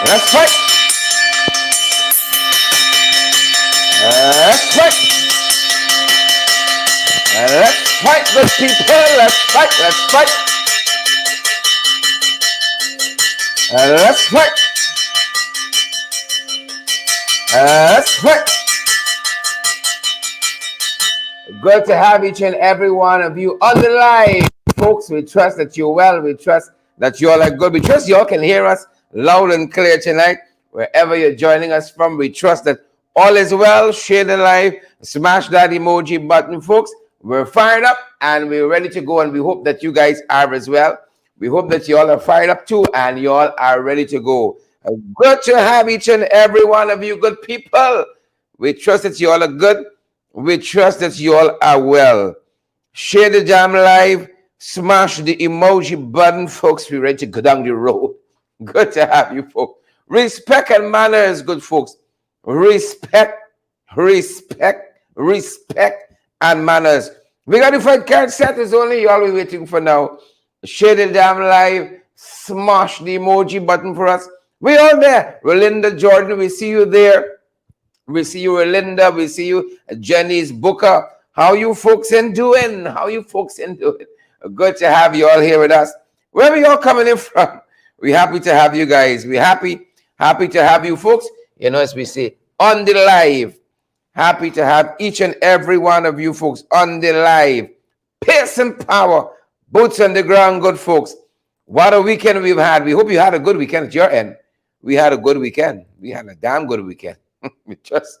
Let's fight. Let's fight. Let's fight, good people. Let's fight. Let's fight. Let's fight. Let's fight. Good to have each and every one of you on the line, folks. We trust that you're well. We trust that you all are good. We trust you all can hear us loud and clear tonight, wherever you're joining us from. We trust that all is well. Share the live. Smash that emoji button, folks. We're fired up and we're ready to go, and we hope that you guys are as well. We hope that you all are fired up too, and you all are ready to go. Good to have each and every one of you good people. We trust that you all are good. We trust that you all are well. Share the jam live. Smash the emoji button, folks. We're ready to go down the road. Good to have you, folks. Respect and manners, good folks. Respect, respect, respect and manners. We got the fight card set. Is only you all we're waiting for now. Share the damn live. Smash the emoji button for us. We all there. Relinda Jordan, we see you there. We see you, Relinda. We see you, Jenny's Booker. How you folks in doing? How you folks in doing? Good to have you all here with us. Where are you all coming in from? We're happy to have you guys. We're happy to have you folks. You know, as we say, on the live. Happy to have each and every one of you folks on the live. Pace and power. Boots on the ground, good folks. What a weekend we've had. We hope you had a good weekend at your end. We had a good weekend. We had a damn good weekend. we trust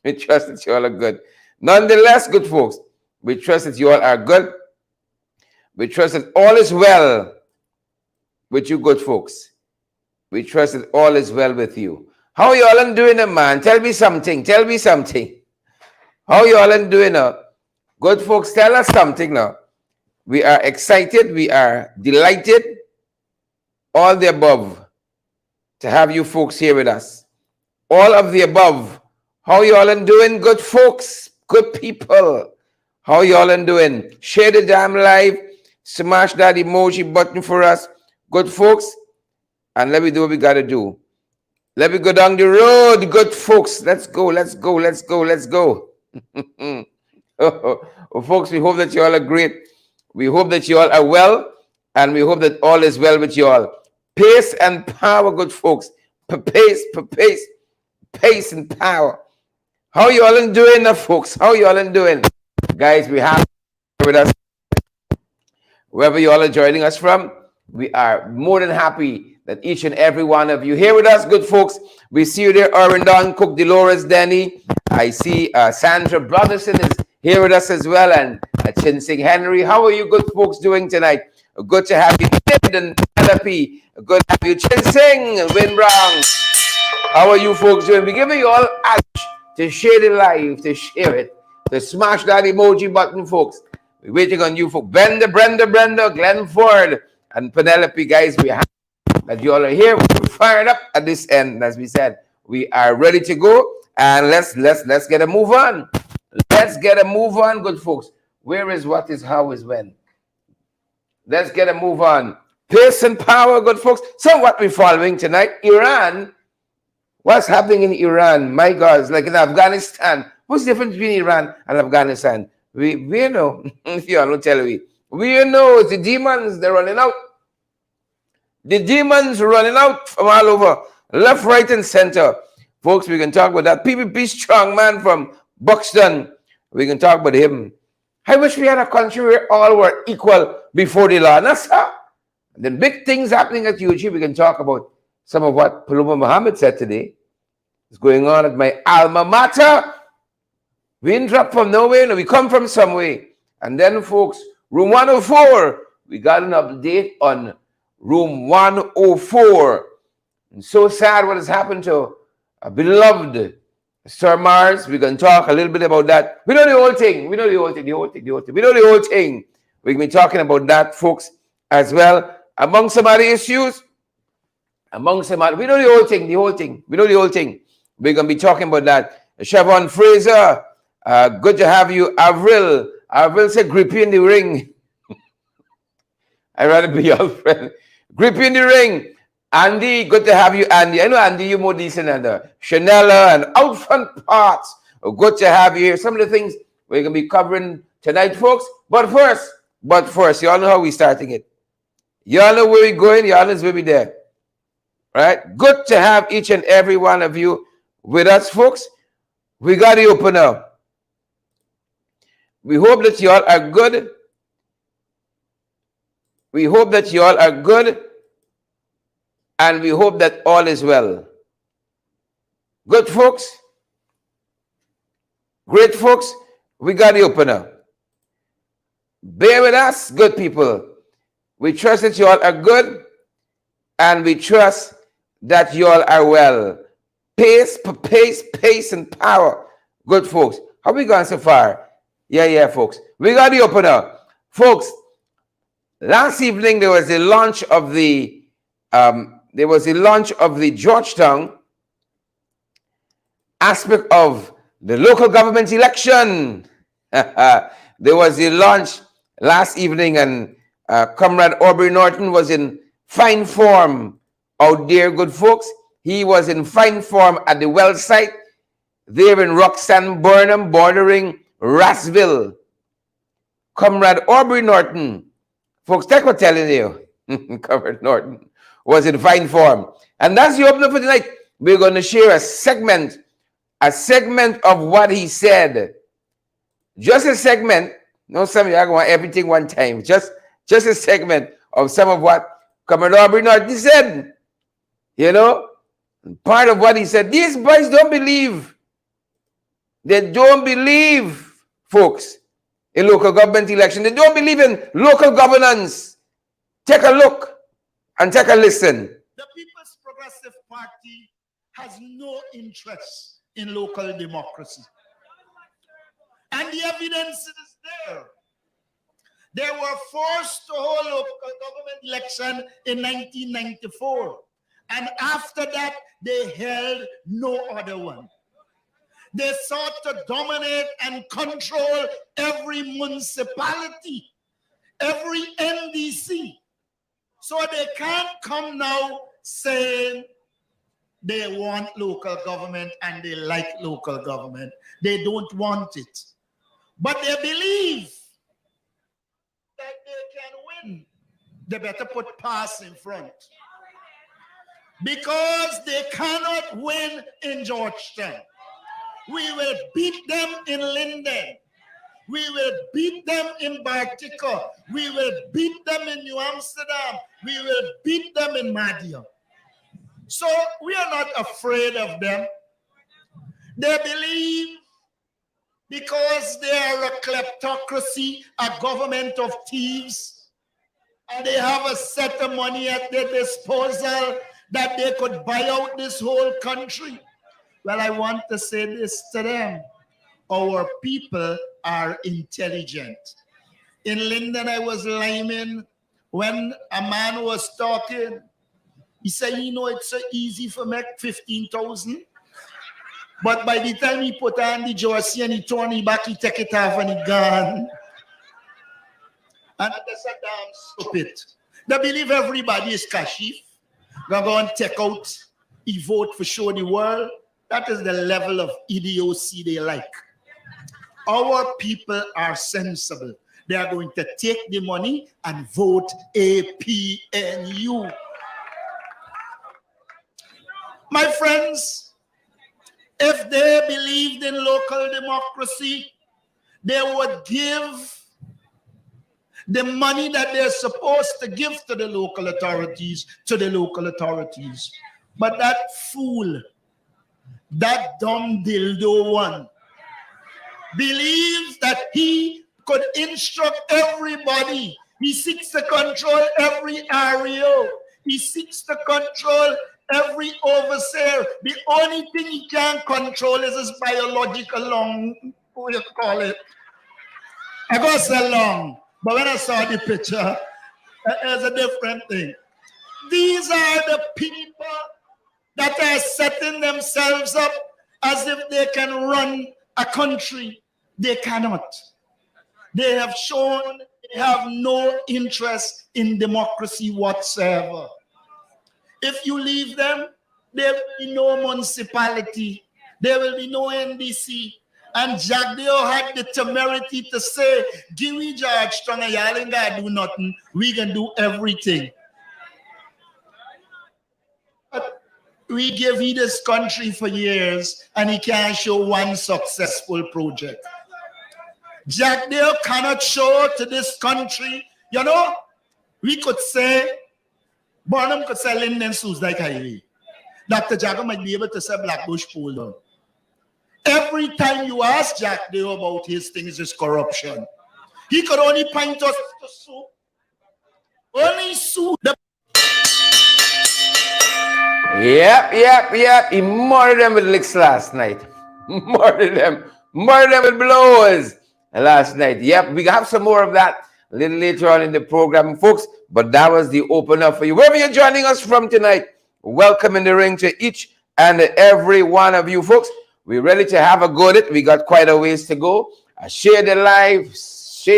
that you all are good. Nonetheless, good folks, we trust that you all are good. We trust that all is well with you good folks. We trust that all is well with you. How you all doing, man? Tell me something. Tell me something. How you all doing? Good folks, tell us something now. We are excited. We are delighted. All the above to have you folks here with us. All of the above. How you all doing, good folks? Good people. How you all doing? Share the damn live. Smash that emoji button for us. Good folks. And let me do what we got to do. Let me go down the road, good folks. Let's go, let's go, let's go, let's go. Folks, we hope that you all are great. We hope that you all are well. And we hope that all is well with you all. Pace and power, good folks. Pace and power. How you all doing, folks? How you all doing? Guys, we have with us. Wherever you all are joining us from, we are more than happy that each and every one of you here with us, good folks. We see you there, Arendon, Cook, Dolores, Denny. I see Sandra Brotherson is here with us as well, and Chinsing Henry. How are you good folks doing tonight? Good to have you, and Penelope. Good to have you, Chinsing, Win Brown. How are you folks doing? We're giving you all ash to share the live, to share it, to smash that emoji button, folks. We're waiting on you, folks. Brenda, Glenn Ford, and Penelope, guys. We have that you all are here. We're fired up at this end. As we said, we are ready to go, and let's get a move on. Let's get a move on, good folks. Where is, what is, how is, when? Let's get a move on. Pace and power, good folks. So what we're following tonight, Iran. What's happening in Iran? My God, it's like in Afghanistan. What's the difference between Iran and Afghanistan? We know. If you all don't tell me. We know it's the demons, they're running out. The demons running out from all over. Left, right, and center. Folks, we can talk about that. PPP strong man from Buxton. We can talk about him. I wish we had a country where all were equal before the law. That's how. The big things happening at UG, we can talk about some of what Paloma Muhammad said today. It's going on at my alma mater. We didn't drop from nowhere, no, we come from somewhere. And then, folks, room 104, we got an update on room 104. And so sad what has happened to a beloved Sir Mars. We're going to talk a little bit about that. We know the whole thing. We know the whole thing. We know the whole thing. We're going to be talking about that, folks, as well. Among some other issues, we know the whole thing. We know the whole thing. We're going to be talking about that. Siobhan Fraser, good to have you. Avril said, grip you in the ring. I'd rather be your friend. Grip you in the ring. Andy, good to have you, Andy. I know, Andy, you more decent and Chanela and out front parts. Good to have you here. Some of the things we're going to be covering tonight, folks. But first, you all know how we're starting it. You all know where we're going. You all know where we're there. Right? Good to have each and every one of you with us, folks. We got the opener. We hope that you all are good. We hope that you all are good. And we hope that all is well. Good, folks? Great, folks? We got the opener. Bear with us, good people. We trust that you all are good. And we trust that you all are well. Pace, and power. Good, folks. How we gone so far? Yeah, folks. We got the opener. Folks, last evening there was a launch of the Georgetown aspect of the local government election. There was a launch last evening, and Comrade Aubrey Norton was in fine form out there, good folks. He was in fine form at the well site there in Roxanne Burnham, bordering Rassville. Comrade Aubrey Norton, folks, take what I'm telling you. Comrade Norton was in fine form. And that's the opener for tonight. We're going to share a segment of what he said. Just a segment. No, some of you are going to want everything one time. Just a segment of some of what Comrade Aubrey Norton said. You know, part of what he said. These boys don't believe. They don't believe, folks, in local government election. They don't believe in local governance. Take a look and take a listen. The People's Progressive Party has no interest in local democracy. And the evidence is there. They were forced to hold local government election in 1994. And after that, they held no other one. They sought to dominate and control every municipality, every NDC. So they can't come now saying they want local government and they like local government. They don't want it. But they believe that they can win. They better put pass in front. Because they cannot win in Georgetown. We will beat them in Linden. We will beat them in Bartica. We will beat them in New Amsterdam. We will beat them in Madia. So we are not afraid of them. They believe because they are a kleptocracy, a government of thieves, and they have a set of money at their disposal that they could buy out this whole country. Well, I want to say this to them. Our people are intelligent. In Linden, I was liming when a man was talking. He said, you know, it's so easy for make 15,000. But by the time he put on the jersey and he turn it back, he take it off and he gone. And that's a damn stupid. They believe everybody is kashif. They're going to take out, he vote for show the world. That is the level of idiocy they like. Our people are sensible. They are going to take the money and vote APNU. My friends, if they believed in local democracy, they would give the money that they're supposed to give to the local authorities, But that fool, that dumb dildo one, believes that he could instruct everybody. He seeks to control every REO. He seeks to control every overseer. The only thing he can control is his biological lung. What do you call it? I got so long. But when I saw the picture, it was a different thing. These are the people that are setting themselves up as if they can run a country. They cannot. They have shown they have no interest in democracy whatsoever. If you leave them, there will be no municipality. There will be no NDC. And Jagdeo had the temerity to say, give me Georgetown and y'all ain't gotta do nothing. We can do everything. But we give he this country for years and he can't show one successful project. Jagdeo cannot show to this country, you know, we could say, Barnum could say Linden Sues like highway. Dr. Jagger might be able to say Blackbush Pool down. Every time you ask Jagdeo about his things is corruption. He could only point us to sue. Only sue the Yep. He murdered them with licks last night. Murdered them with blows last night. Yep, we have some more of that a little later on in the program, folks. But that was the opener for you. Wherever you're joining us from tonight, welcome in the ring to each and every one of you, folks. We're ready to have a go at it. We got quite a ways to go. Share the live, smash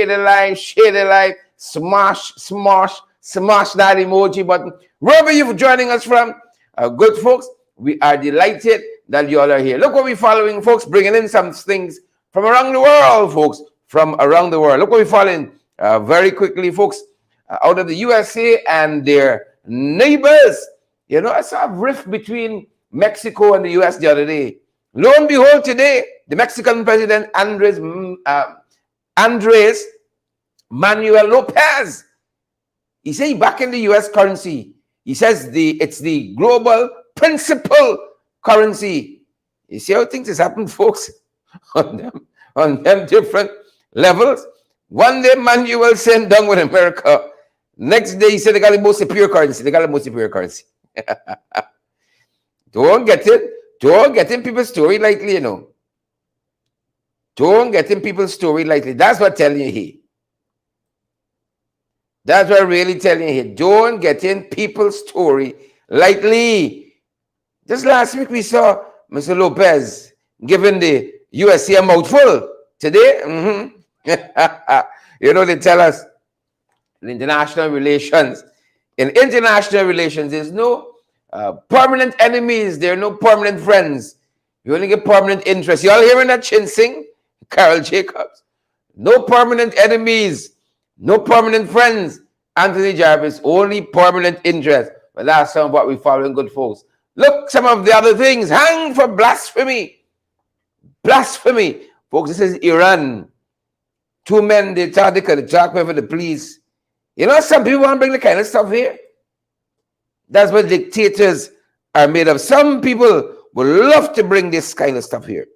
that emoji button. Wherever you're joining us from, good folks, we are delighted that you all are here. Look what we're following, folks, bringing in some things from around the world, folks, from around the world. Look what we're following very quickly, folks, out of the USA and their neighbors. You know, I saw a rift between Mexico and the US the other day. Lo and behold, today, the Mexican president, Andres Manuel Lopez, he said back in the US currency. He says it's the global principal currency. You see how things has happened, folks, on them different levels. One day, Manuel sent down with America. Next day, he said they got the most superior currency. Don't get it. Don't get in people's story lightly, you know. Don't get in people's story lightly. That's what I'm telling you here. That's what I'm really telling you here. Don't get in people's story lightly. Just last week, we saw Mr. Lopez giving the USA a mouthful. Today, you know, they tell us in international relations, there's no permanent enemies. There are no permanent friends. You only get permanent interests. You all hearing that chin sing? Carol Jacobs. No permanent enemies. No permanent friends. Anthony Jarvis, only permanent interest. But that's some of what we're following, good folks. Look, some of the other things. Hang for blasphemy. Blasphemy. Folks, this is Iran. Two men, they talk for the police. You know, some people want to bring the kind of stuff here. That's what dictators are made of. Some people would love to bring this kind of stuff here.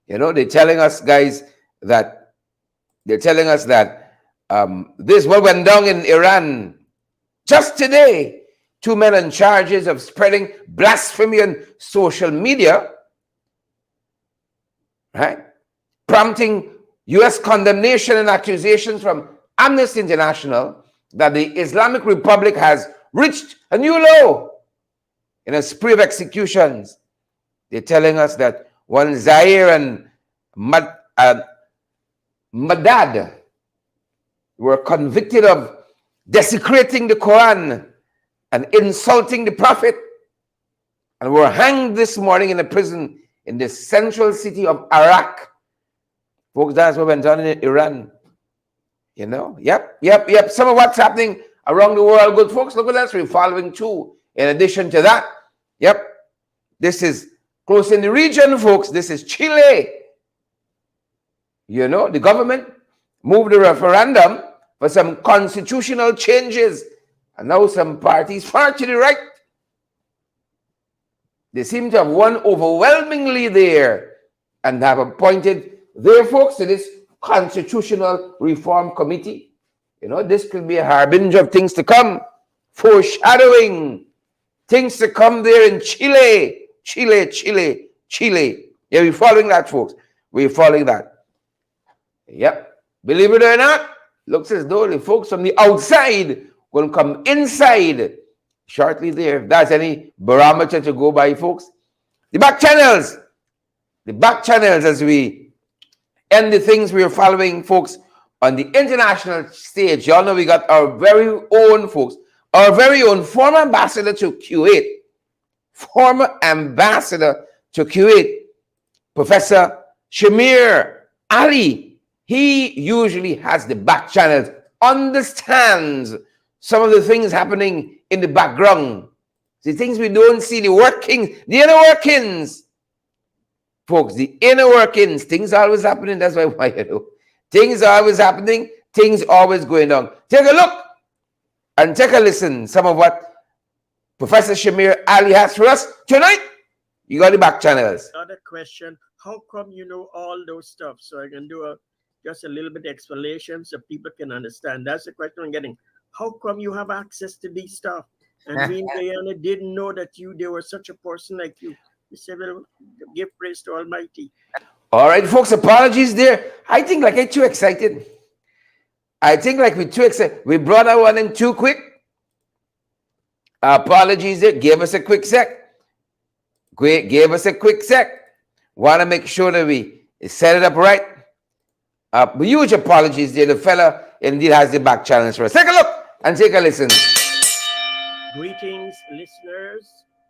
You know, they're telling us, guys, that this what went down in Iran just today. Two men on charges of spreading blasphemy on social media, right? Prompting U.S. condemnation and accusations from Amnesty International that the Islamic Republic has reached a new low in a spree of executions. They're telling us that one Zaire and Madad were convicted of desecrating the Quran and insulting the Prophet, and were hanged this morning in a prison in the central city of Iraq. Folks, that's what went on in Iran. You know? Yep. Some of what's happening around the world, good folks. Look at us. We're following too. In addition to that, yep. This is close in the region, folks. This is Chile. You know, the government moved a referendum for some constitutional changes. And now some parties far to the right, they seem to have won overwhelmingly there and have appointed their folks to this Constitutional Reform Committee. You know, this could be a harbinger of things to come, foreshadowing things to come there in Chile. Yeah, we're following that, folks. We're following that. Yep. Believe it or not, looks as though the folks from the outside will come inside shortly there. If that's any barometer to go by, folks. The back channels as we end the things we are following, folks, on the international stage. Y'all know we got our very own, folks, Our very own former ambassador to Kuwait, Professor Shamir Ali. He usually has the back channels, understands some of the things happening in the background, the things we don't see, the workings, the inner workings. Folks, the inner workings, things are always happening. That's why things are always happening, things always going on. Take a look and take a listen. Some of what Professor Shamir Ali has for us tonight. You got the back channels. Other question: how come you know all those stuff? So I can do just a little bit explanation so people can understand. That's the question I'm getting. How come you have access to these stuff? And we in Guyana didn't know that there was such a person like you. We said, well, give praise to Almighty. All right, folks, apologies there. I think like I'm too excited. I think like we're too excited. We brought that one in too quick. Apologies there. Give us a quick sec. Give us a quick sec. Want to make sure that we set it up right. Huge apologies there. The fella indeed has the back challenge for us. Take a look and take a listen. Greetings, listeners.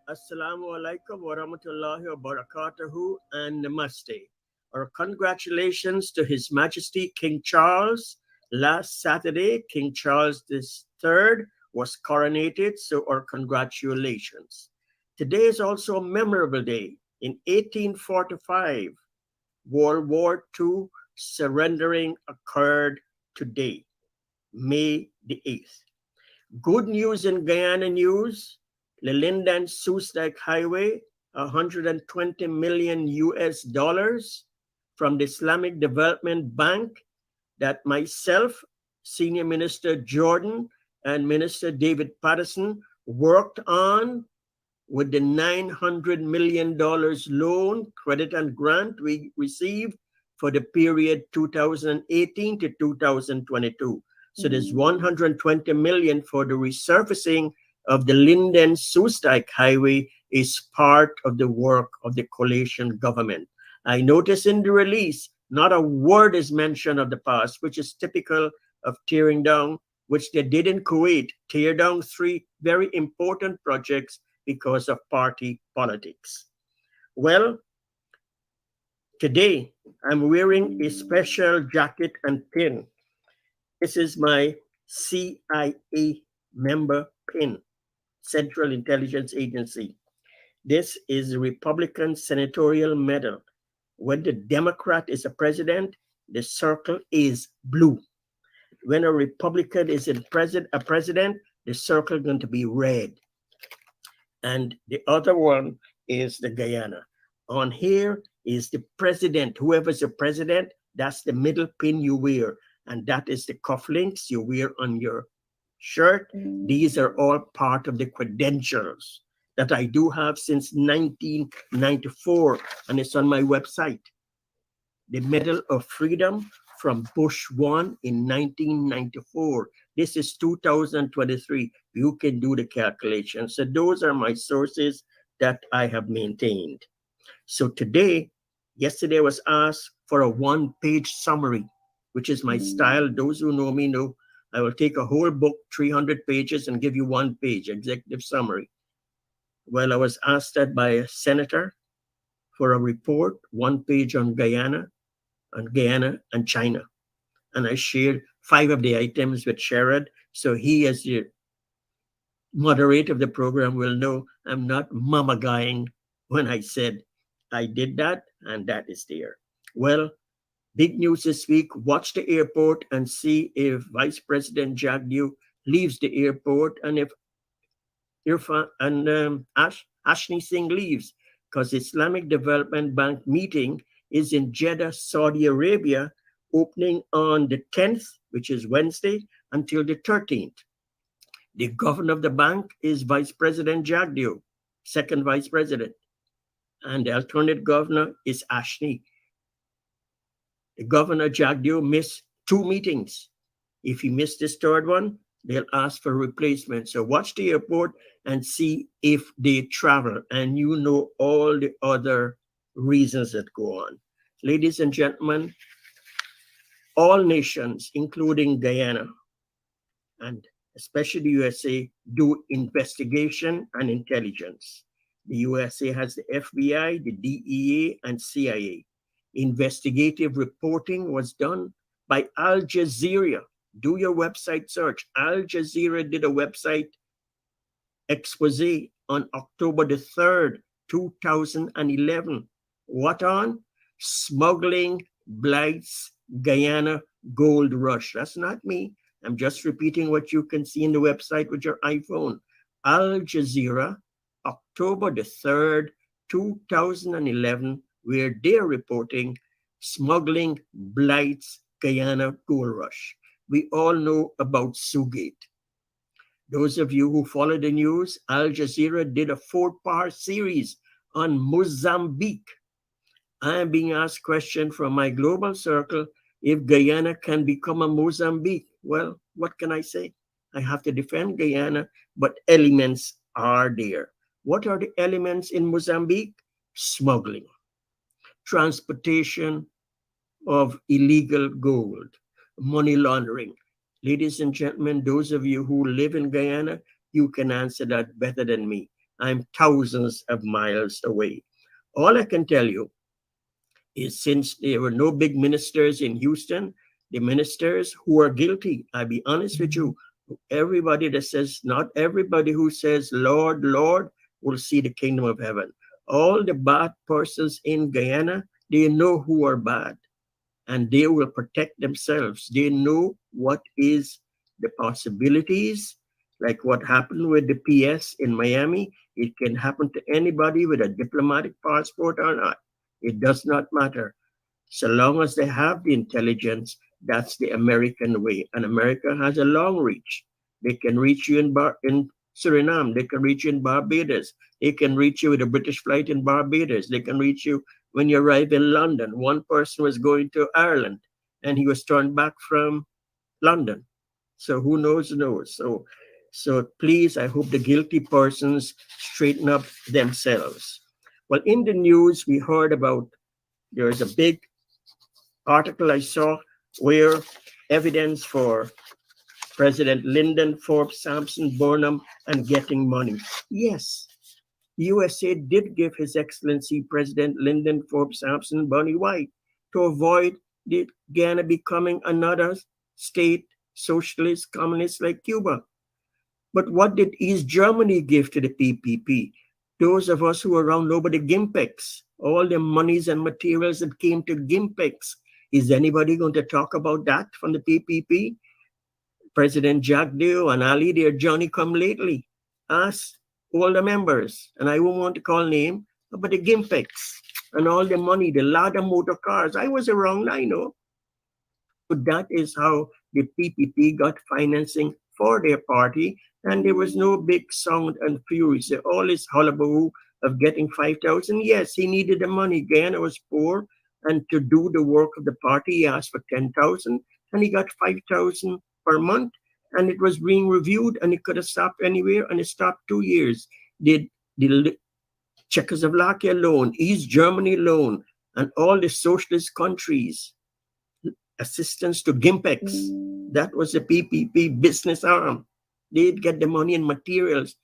Assalamu alaikum wa rahmatullahi wa barakatuhu and namaste. Our congratulations to His Majesty King Charles. Last Saturday, King Charles III was coronated, so our congratulations. Today is also a memorable day. In 1845, World War II surrendering occurred today, May the 8th. Good news in Guyana news, the Linden-Soestdijk Highway, $120 million from the Islamic Development Bank that myself, Senior Minister Jordan, and Minister David Patterson worked on with the $900 million loan, credit and grant we received for the period 2018 to 2022. So there's 120 million for the resurfacing of the Linden-Soestdijk Highway is part of the work of the coalition government. I notice in the release, not a word is mentioned of the past, which is typical of tearing down, which they did in Kuwait, tear down 3 very important projects because of party politics. Well, today I'm wearing a special jacket and pin. This is my CIA member pin, Central Intelligence Agency. This is the Republican Senatorial Medal. When the Democrat is a president, the circle is blue. When a Republican is a president, the circle is going to be red. And the other one is the Guyana. On here is the president. Whoever's the president, that's the middle pin you wear. And that is the cufflinks you wear on your shirt. These are all part of the credentials that I do have since 1994, and it's on my website. The Medal of Freedom from Bush 1 in 1994. This is 2023. You can do the calculation. So those are my sources that I have maintained. So today, yesterday was asked for a 1-page summary, which is my style. Those who know me know I will take a whole book, 300 pages, and give you 1 page, executive summary. Well, I was asked that by a senator for a report, 1 page on Guyana and China. And I shared 5 of the items with Sherrod. So he, as the moderator of the program, will know I'm not mama-guying when I said I did that, and that is there. Well, big news this week. Watch the airport and see if Vice President Jagdeo leaves the airport and if Irfan and Ashni Singh leaves, because Islamic Development Bank meeting is in Jeddah, Saudi Arabia, opening on the 10th, which is Wednesday, until the 13th. The governor of the bank is Vice President Jagdeo, second vice president, and the alternate governor is Ashni. The governor Jagdeo missed 2 meetings. If he missed this 3rd one, they'll ask for replacement. So watch the airport and see if they travel, and you know all the other reasons that go on. Ladies and gentlemen, all nations, including Guyana, and especially the USA, do investigation and intelligence. The USA has the FBI, the DEA, and CIA. Investigative reporting was done by Al Jazeera. Do your website search. Al Jazeera did a website expose on October the 3rd, 2011. What on? Smuggling blights Guyana gold rush. That's not me. I'm just repeating what you can see in the website with your iPhone. Al Jazeera, October the 3rd, 2011, where they're reporting smuggling blights Guyana gold rush. We all know about Sugate. Those of you who follow the news, Al Jazeera did a 4-part series on Mozambique. I am being asked questions from my global circle if Guyana can become a Mozambique. Well, what can I say? I have to defend Guyana, but elements are there. What are the elements in Mozambique? Smuggling, transportation of illegal gold, money laundering. Ladies and gentlemen, those of you who live in Guyana, you can answer that better than me. I'm thousands of miles away. All I can tell you is since there were no big ministers in Houston, the ministers who are guilty, I'll be honest with you, everybody that says, not everybody who says, Lord, Lord, will see the kingdom of heaven. All the bad persons in Guyana, they know who are bad and they will protect themselves. They know what is the possibilities, like what happened with the PS in Miami. It can happen to anybody with a diplomatic passport or not. It does not matter. So long as they have the intelligence, that's the American way. And America has a long reach. They can reach you in Suriname. They can reach you in Barbados. They can reach you with a British flight in Barbados. They can reach you when you arrive in London. One person was going to Ireland and he was turned back from London. So who knows? So please, I hope the guilty persons straighten up themselves. Well, in the news, we heard about there's a big article I saw where evidence for President Lyndon Forbes Sampson Burnham and getting money. Yes, USA did give His Excellency President Lyndon Forbes Sampson money. Why? To avoid the Ghana becoming another state socialist communist like Cuba. But what did East Germany give to the PPP? Those of us who were around know about the Gimpex, all the monies and materials that came to Gimpex. Is anybody going to talk about that from the PPP? President Jagdeo and Ali, their journey come lately. Ask all the members, and I won't want to call name, but the Gimpex and all the money, the Lada motor cars. I was around, I know. So that is how the PPP got financing for their party, and there was no big sound and fury. So all this hullabaloo of getting 5,000, yes, he needed the money. Guyana was poor, and to do the work of the party, he asked for 10,000, and he got 5,000 per month, and it was being reviewed, and it could have stopped anywhere, and it stopped 2 years. The Czechoslovakia loan, East Germany loan, and all the socialist countries, assistance to Gimpex. That was the PPP business arm. They'd get the money and materials.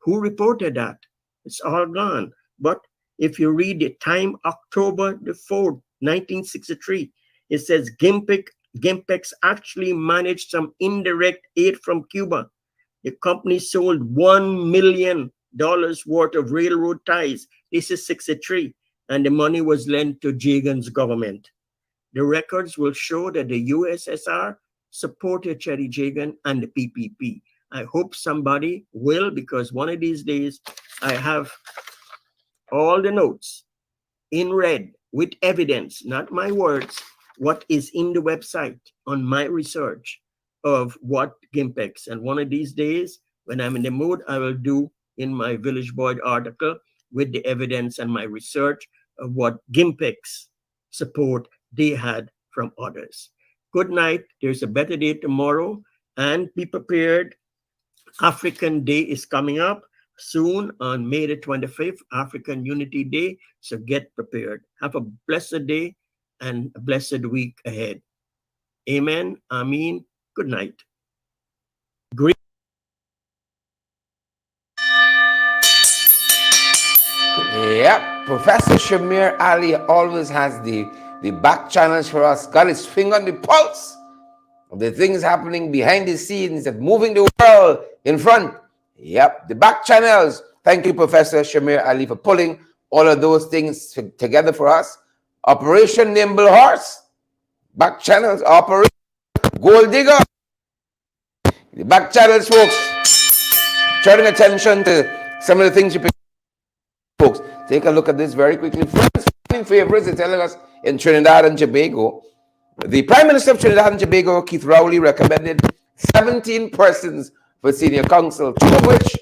Who reported that? It's all gone. But if you read the Time, October the 4th, 1963, it says Gimpex actually managed some indirect aid from Cuba. The company sold $1 million worth of railroad ties. This is 63. And the money was lent to Jagan's government. The records will show that the USSR supported Chetty Jagan and the PPP. I hope somebody will, because one of these days I have all the notes in red with evidence, not my words, what is in the website on my research of what Gimpex. And one of these days, when I'm in the mood, I will do in my Village Board article with the evidence and my research of what Gimpex support they had from others. Good night. There's a better day tomorrow, and be prepared. African Day is coming up soon on May the 25th, African Unity Day. So get prepared. Have a blessed day and a blessed week ahead. Amen. Amen. Good night. Great. Yep, Professor Shamir Ali always has the back channels for us. Got his finger on the pulse of the things happening behind the scenes and moving the world in front. Yep, the back channels. Thank you, Professor Shamir Ali, for pulling all of those things together for us. Operation Nimble Horse, back channels, Operation Gold Digger. The back channels, folks, turning attention to some of the things you pick. Folks, take a look at this very quickly. Friends, favorites are telling us in Trinidad and Tobago. The Prime Minister of Trinidad and Tobago, Keith Rowley, recommended 17 persons for senior council, two of which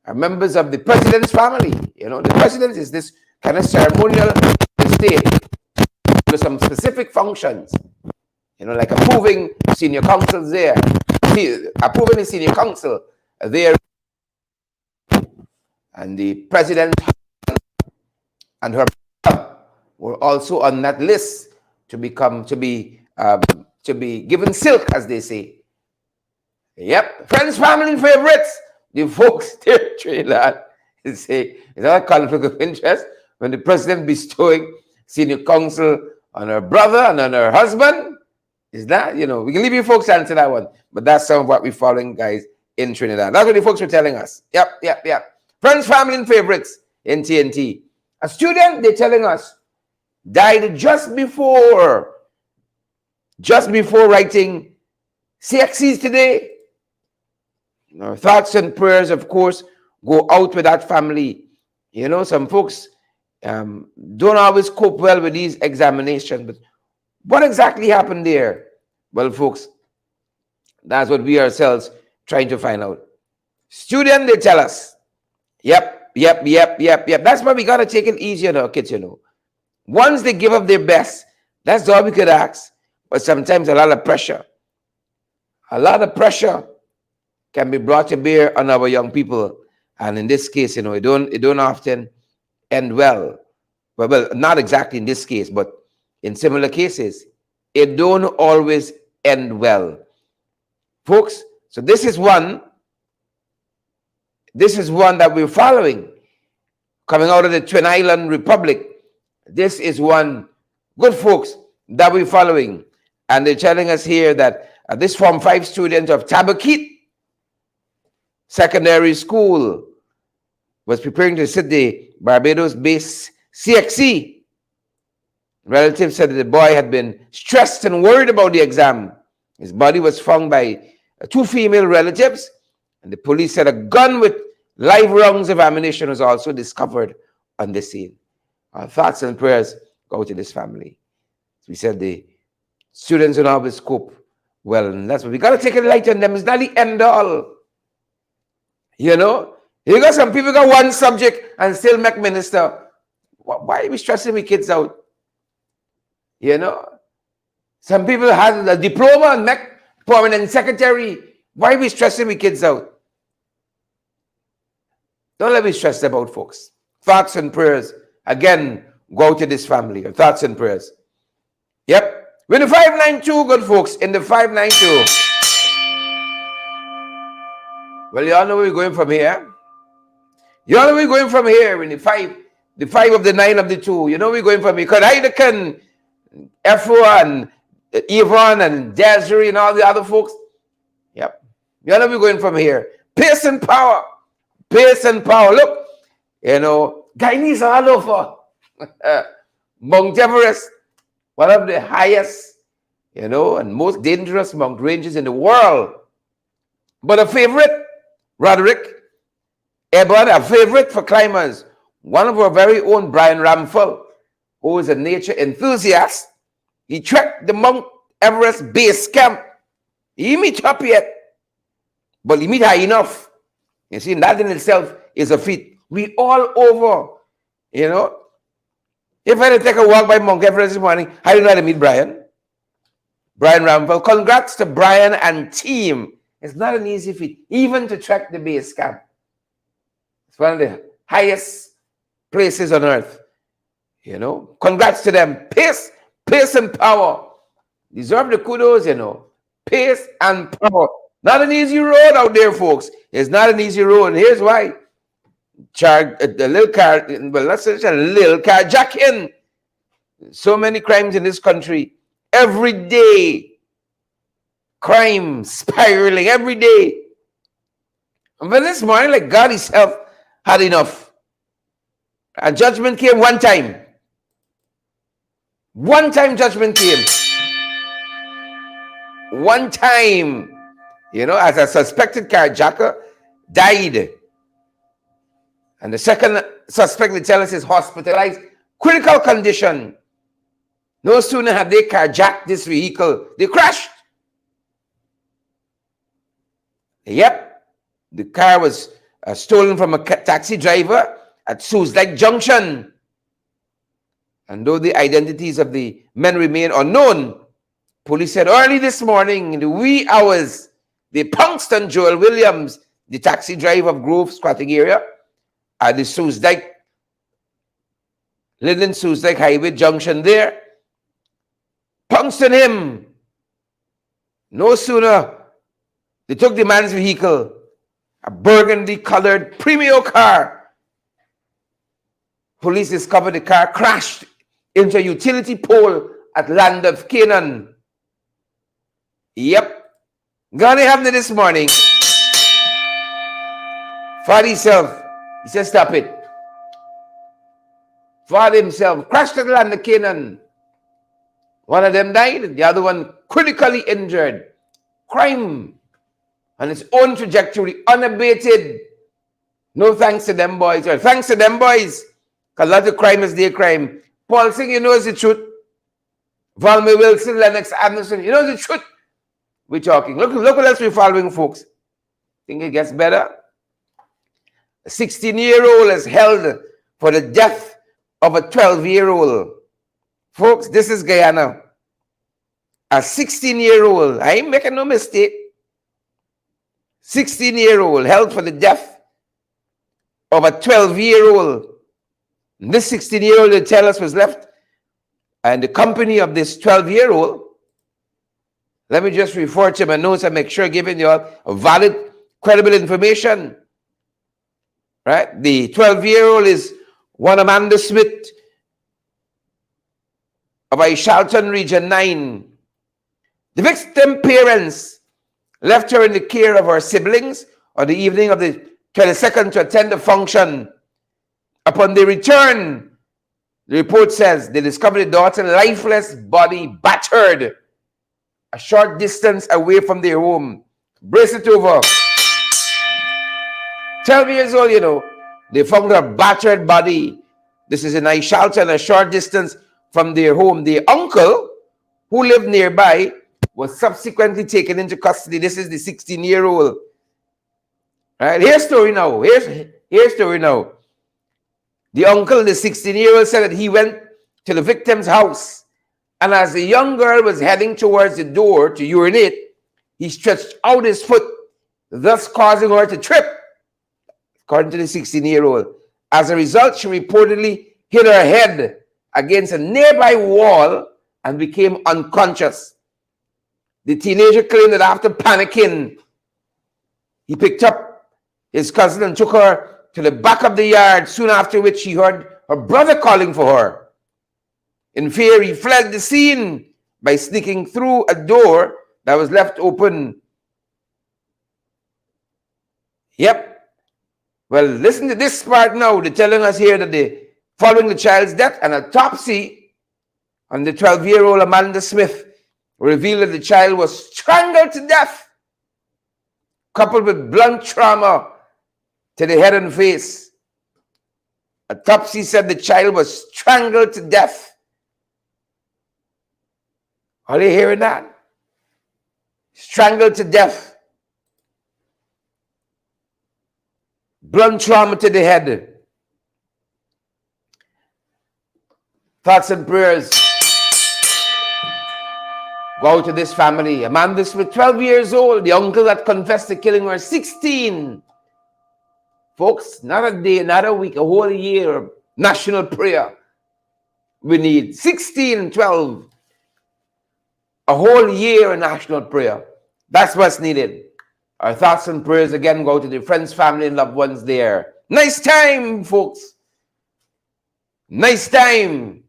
are members of the president's family. The president is this kind of ceremonial state with some specific functions, like approving senior councils there, approving the senior council there, and the president and her were also on that list to be given silk, as they say. Yep, friends, family, and favorites. The folks there in Trinidad say, is that a conflict of interest when the president bestowing senior council on her brother and on her husband? Is that, we can leave you folks to answer that one, but that's some of what we're following, guys, in Trinidad. That's what the folks were telling us. Yep. Friends, family, and favorites in TNT. A student, they're telling us, died just before writing CXCs today. Our thoughts and prayers, of course, go out with that family. Some folks don't always cope well with these examinations, but what exactly happened there? Well, folks, that's what we ourselves trying to find out. Student, they tell us, yep. That's why we got to take it easy on our kids, Once they give up their best, that's all we could ask. But sometimes a lot of pressure can be brought to bear on our young people. And in this case, it don't often end well. Well, not exactly in this case, but in similar cases, it don't always end well. Folks, so this is one that we're following coming out of the Twin Island Republic. This is one, good folks, that we're following. And they're telling us here that this Form 5 student of Tabaquite Secondary School was preparing to sit the Barbados-based CXC. Relatives said that the boy had been stressed and worried about the exam. His body was found by two female relatives, and the police said a gun with live rounds of ammunition was also discovered on the scene. Our thoughts and prayers go to this family. We said the students don't always cope well, and that's what we got to take it light on them. It's not the end all. You got some people got one subject and still make minister. Why are we stressing the kids out? Some people have a diploma and make permanent secretary. Why are we stressing the kids out? Don't let me stress about, folks. Thoughts and prayers, again, go to this family. Thoughts and prayers. Yep. We're in the 592, good folks, in the 592. Well, y'all know where we're going from here. Y'all know where we're going from here in the 5 of the 9 of the 2. You know we're going from here. Because Heidekan, Efro, and Yvonne, and Desiree, and all the other folks. Yep. Y'all know we're going from here. Pace and power. Pace and power. Look, Guyanese all over. Mount Everest, one of the highest, and most dangerous mountain ranges in the world. But a favorite, Roderick, Ebon, a favorite for climbers. One of our very own, Brian Ramphel, who is a nature enthusiast. He trekked the Mount Everest base camp. He meet up yet, but he meet high enough. You see, that in itself is a feat. We all over, If I had to take a walk by Mount Everest this morning, how do you know how to meet Brian? Brian Ramphel. Congrats to Brian and team. It's not an easy feat, even to trek the base camp. It's one of the highest places on earth. Congrats to them. Pace and power. Deserve the kudos, Pace and power. Not an easy road out there, folks. It's not an easy road. And here's why. the little car, well, not such a little carjacking. So many crimes in this country. Every day, crime spiraling every day. And then this morning, like God himself had enough. And judgment came one time. One time judgment came. One time, as a suspected carjacker died. And the second suspect, they tell us, is hospitalized, critical condition. No sooner had they carjacked this vehicle, they crashed. Yep, the car was stolen from a taxi driver at Suzdike Junction. And though the identities of the men remain unknown, police said early this morning, in the wee hours, they pounced on Joel Williams, the taxi driver of Grove squatting area, at the Suzdike, Linden Suzdike Highway Junction there. Pounced on him. No sooner they took the man's vehicle, a burgundy-colored premium car. Police discovered the car crashed into a utility pole at Land of Canaan. Yep. God happened this morning. Father himself, he said, stop it. Father himself crashed at Land of Canaan. One of them died, the other one critically injured. Crime on its own trajectory, unabated. No thanks to them boys. Well, thanks to them boys, because a lot of crime is their crime. Paul Singh, you know the truth. Valmy Wilson, Lennox Anderson, you know the truth. We're talking. Look what else we're following, folks. Think it gets better? A 16-year-old is held for the death of a 12-year-old. Folks, this is Guyana. A 16-year-old, I ain't making no mistake. 16-year-old held for the death of a 12-year-old. This 16-year-old, they tell us, was left in the company of this 12-year-old. Let me just refer to my notes and make sure I'm giving you all a valid, credible information. Right? The 12-year-old is one Amanda Smith of Ishalton Region 9. The victim parents left her in the care of her siblings on the evening of the 22nd to attend the function. Upon their return, the report says they discovered the daughter lifeless, body battered, a short distance away from their home. Brace it over. 12 years old, they found her battered body. This is in Ishalton, a short distance from their home. The uncle, who lived nearby, was subsequently taken into custody. This is the 16-year-old. Right? Here's story now. Here's story now. The uncle, the 16-year-old, said that he went to the victim's house, and as the young girl was heading towards the door to urinate, he stretched out his foot, thus causing her to trip, according to the 16-year-old. As a result, she reportedly hit her head against a nearby wall and became unconscious. The teenager claimed that after panicking, he picked up his cousin and took her to the back of the yard, soon after which he heard her brother calling for her. In fear, he fled the scene by sneaking through a door that was left open. Yep. Well, listen to this part now. They're telling us here that following the child's death, an autopsy on the 12-year-old Amanda Smith revealed that the child was strangled to death, coupled with blunt trauma to the head and face. Autopsy said the child was strangled to death. Are you hearing that? Strangled to death. Blunt trauma to the head. Thoughts and prayers go to this family. Amanda Smith, 12 years old. The uncle that confessed to killing her, 16. Folks, not a day, not a week, a whole year of national prayer. We need 16 and 12. A whole year of national prayer. That's what's needed. Our thoughts and prayers again go to the friends, family, and loved ones there. Nice time, folks. Nice time.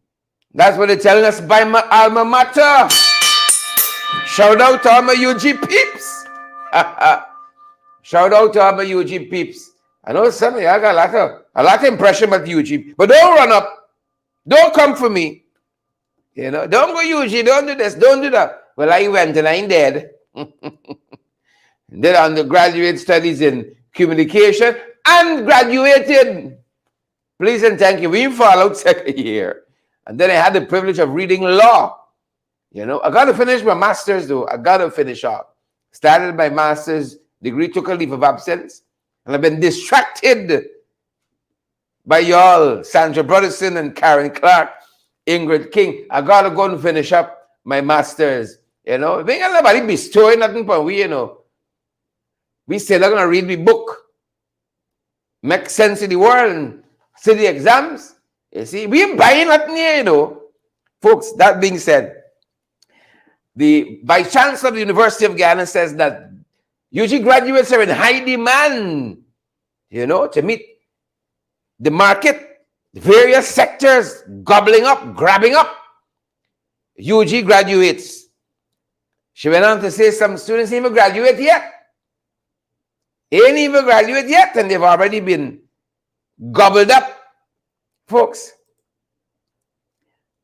That's what they're telling us by my alma mater. Shout out to all my UG peeps. Shout out to all my UG peeps. I know some of you, I got a lot of impression about UG, but don't run up. Don't come for me. You know, don't go UG, don't do this, don't do that. Well, I went and I ain't dead. Did undergraduate studies in communication and graduated. Please and thank you. We followed second year. And then I had the privilege of reading law. You know, I got to finish my master's though. I got to finish off. Started my master's degree, took a leave of absence. And I've been distracted by y'all, Sandra Broderson and Karen Clark, Ingrid King. I got to go and finish up my master's. You know, we ain't nobody bestowing nothing for we, you know. We still not going to read the book. Make sense of the world and see the exams. You see, we ain't buying nothing here, you know. Folks, that being said, the Vice Chancellor of the University of Ghana says that UG graduates are in high demand, you know, to meet the market, various sectors gobbling up, grabbing up UG graduates. She went on to say some students ain't even graduate yet. Ain't even graduate yet, and they've already been gobbled up. Folks,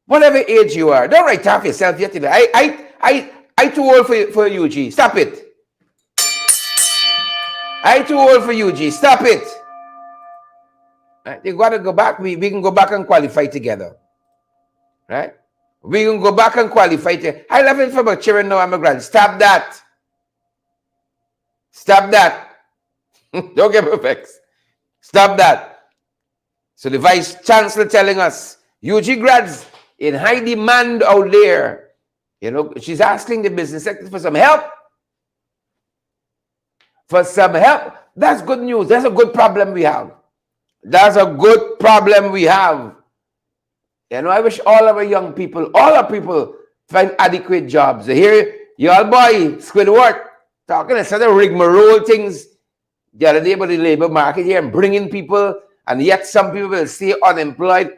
whatever age you are, don't write off yourself yet today. I too old for UG. Stop it. I too old for UG. Stop it. Right? You got to go back. We can go back and qualify together. Right? We can go back and qualify together. I love it for my children now. I'm a grand. Stop that. Stop that. Don't get perfect. Stop that. So the Vice Chancellor telling us, UG grads in high demand out there. You know, she's asking the business sector for some help. For some help. That's good news. That's a good problem we have. That's a good problem we have. You know, I wish all our young people, all our people find adequate jobs. You hear your boy, Squidward, talking instead of rigmarole things the other day about the labor market here and bringing people, and yet some people will stay unemployed.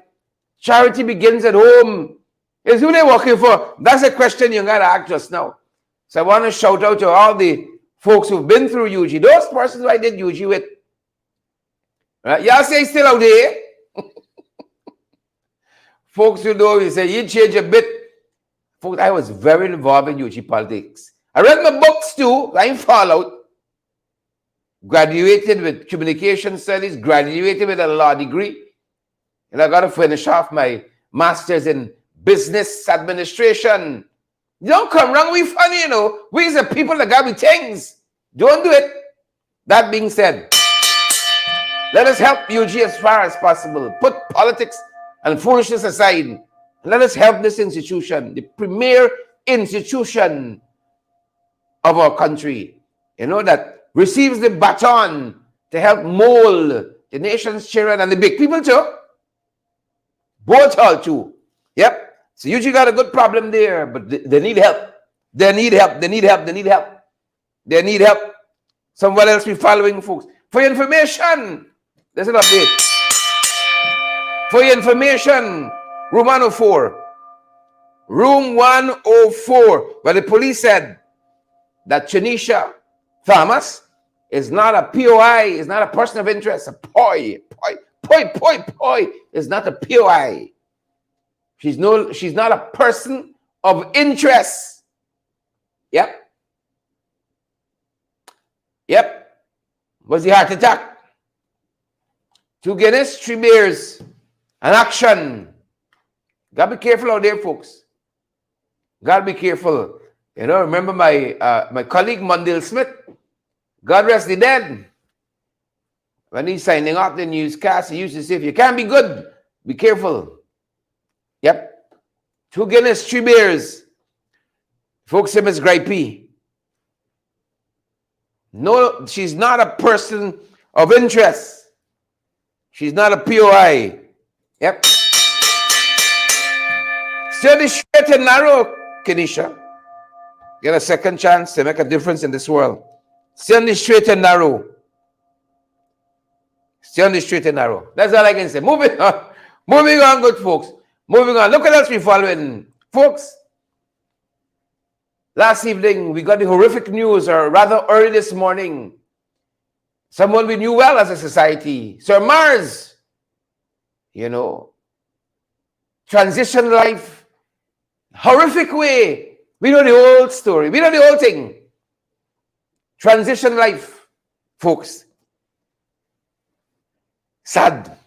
Charity begins at home. Is who they're working for? That's a question you got to ask just now. So I want to shout out to all the folks who've been through UG. Those persons who I did UG with. Right? Y'all say still out there. Folks who know, you say, you change a bit. Folks, I was very involved in UG politics. I read my books too. I ain't fall out. Graduated with communication studies, graduated with a law degree. And I got to finish off my master's in business administration. You don't come wrong. We funny, you know. We the people that got me things. Don't do it. That being said, let us help UG as far as possible. Put politics and foolishness aside. Let us help this institution, the premier institution of our country, you know, that receives the baton to help mold the nation's children and the big people too. Both all too. Yep. So UG got a good problem there, but they need help. They need help. They need help. They need help. They need help. Someone else be following, folks. For your information, there's an update. For your information, room 104. Room 104, where the police said that Tanisha Thomas is not a POI, is not a person of interest, a POI is not a POI. She's not a person of interest. Yep. Was the heart attack? 2 Guinness, 3 beers, an action. Gotta be careful out there, folks. Gotta be careful. You know, remember my colleague Mondale Smith, God rest the dead. When he's signing off the newscast, he used to say, if you can't be good, be careful. Yep. 2 Guinness, 3 beers. Folks, him is gripey. No, she's not a person of interest. She's not a POI. Yep. Steer the straight and narrow, Kenisha. Get a second chance to make a difference in this world. Steer the straight and narrow. Stay on the straight and narrow. That's all I can say. Moving on. Moving on, good folks. Moving on. Look what else we're following. Folks, last evening we got the horrific news, or rather early this morning. Someone we knew well as a society, Sir Mars, transition life, horrific way. We know the old story. We know the whole thing. Transition life, folks. Sad.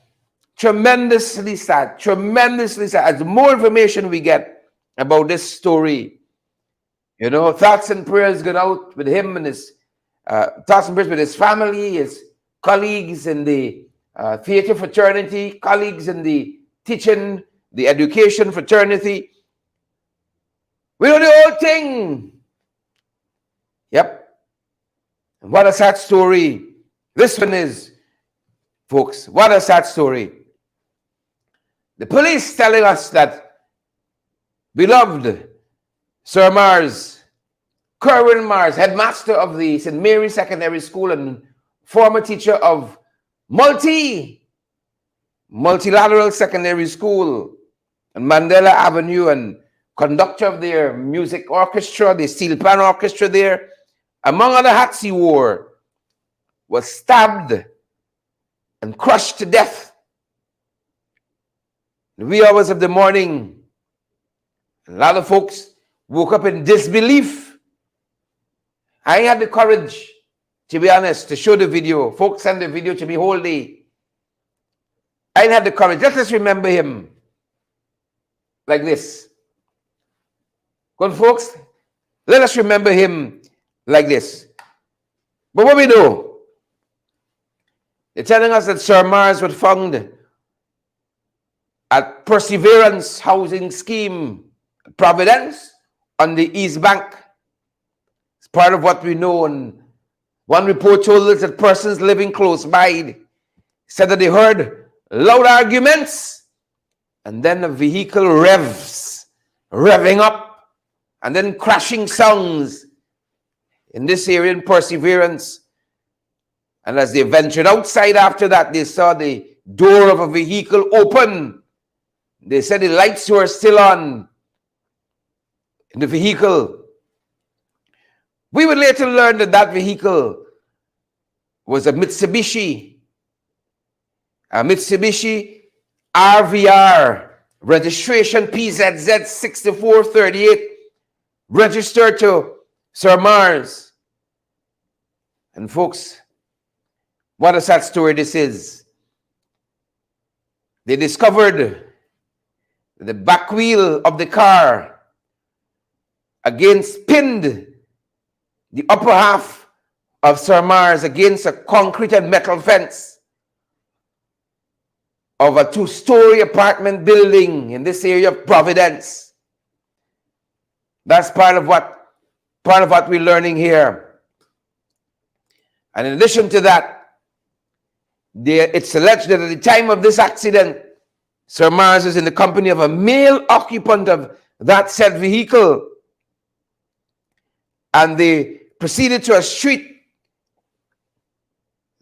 Tremendously sad. Tremendously sad. As more information we get about this story, thoughts and prayers go out with him and his thoughts and prayers with his family, his colleagues in the theater fraternity, colleagues in the teaching, the education fraternity. We know the whole thing. Yep. And what a sad story this one is, folks. What a sad story. The police telling us that beloved Sir Mars, Kerwin Mars, headmaster of the St. Mary's Secondary School and former teacher of multilateral secondary school and Mandela Avenue, and conductor of their music orchestra, the steel pan orchestra there, among other hats he wore, was stabbed and crushed to death in the wee hours of the morning. A lot of folks woke up in disbelief. I had the courage, to be honest, to show the video. Folks sent the video to me whole day. I had the courage. Let's remember him like this. Good folks, let us remember him like this. But what we know, they're telling us that Sir Mars was found at Perseverance Housing Scheme, Providence, on the East Bank. It's part of what we know. And one report told us that persons living close by said that they heard loud arguments and then a vehicle revving up and then crashing sounds in this area in Perseverance. And as they ventured outside after that, they saw the door of a vehicle open. They said the lights were still on in the vehicle. We would later learn that that vehicle was a Mitsubishi RVR, registration PZZ 6438, registered to Sir Mars. And folks, what a sad story this is. They discovered the back wheel of the car pinned the upper half of Sir Mars against a concrete and metal fence of a two-story apartment building in this area of Providence. That's part of what we're learning here. And in addition to that, it's alleged that at the time of this accident, Sir Mars is in the company of a male occupant of that said vehicle. And they proceeded to a street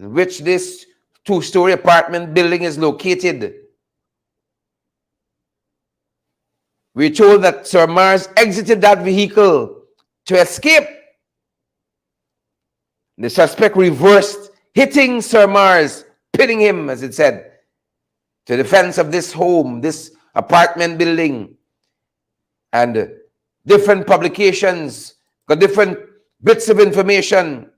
in which this two-story apartment building is located. We're told that Sir Mars exited that vehicle to escape. The suspect reversed, hitting Sir Mars, pinning him, as it said, to the fence of this home, this apartment building. And different publications got different bits of information.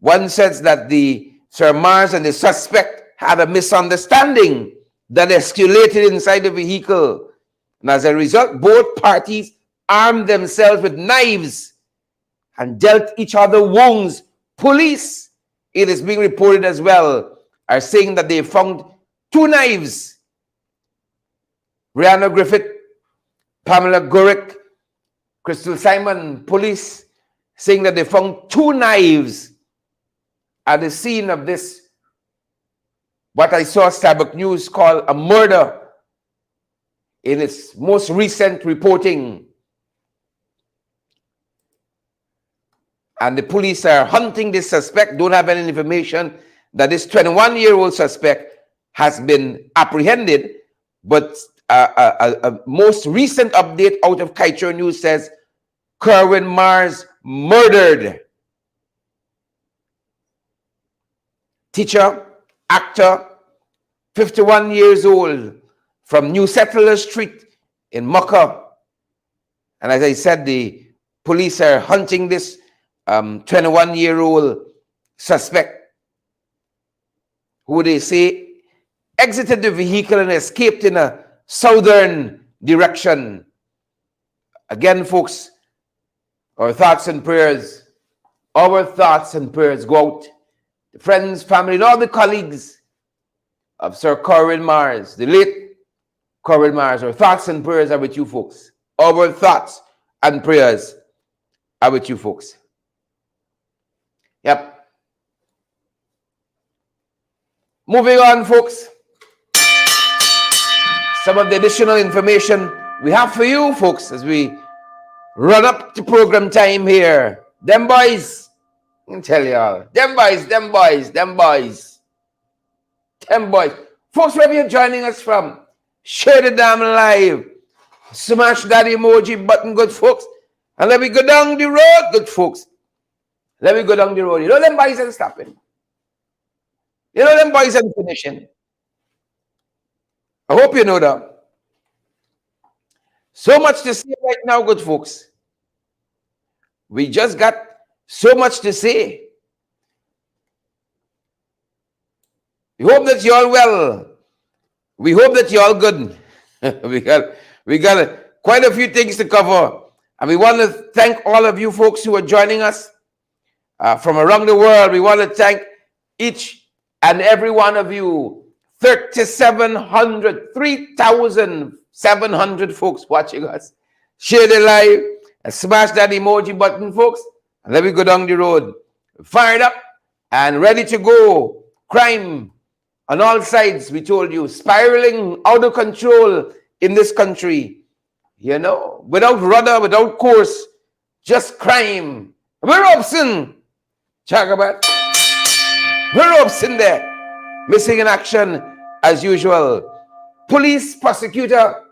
One says that the Sir Mars and the suspect had a misunderstanding that escalated inside the vehicle. And as a result, both parties armed themselves with knives and dealt each other wounds. Police, it is being reported as well, are saying that they found 2 knives. Rihanna Griffith, Pamela Gorick, Crystal Simon, police saying that they found 2 knives at the scene of this, what I saw Starbuck News call a murder in its most recent reporting. And the police are hunting this suspect, don't have any information that this 21-year-old suspect has been apprehended, but a most recent update out of Kaitro News says Kerwin Mars murdered. Teacher, actor, 51 years old, from New Settler Street in Mucka. And as I said, the police are hunting this 21-year-old suspect, who they say exited the vehicle and escaped in a southern direction. Again, folks, our thoughts and prayers go out to friends, family, and all the colleagues of Sir Kerwin Mars, the late Kerwin Mars. Our thoughts and prayers are with you folks. Our thoughts and prayers are with you folks. Yep. Moving on, folks. Some of the additional information we have for you folks as we run up to program time here. Them boys, I can tell y'all. Them boys. Folks, wherever you're joining us from, share the damn live. Smash that emoji button, good folks. And let me go down the road, good folks. Let me go down the road. You know them boys ain't stopping. You know them boys ain't finishing. I hope you know that. So much to say right now, good folks. We just got so much to say. We hope that you're all well. We hope that you're all good. we got quite a few things to cover. And we want to thank all of you folks who are joining us from around the world. We want to thank each and every one of you. 3,700 folks watching us. Share the live and smash that emoji button, folks. And let me go down the road. Fired up and ready to go. Crime on all sides, we told you, spiraling out of control in this country. You know, without rudder, without course, just crime. We're Robson. Chagabat. We're Robson there. Missing in action as usual. Police prosecutor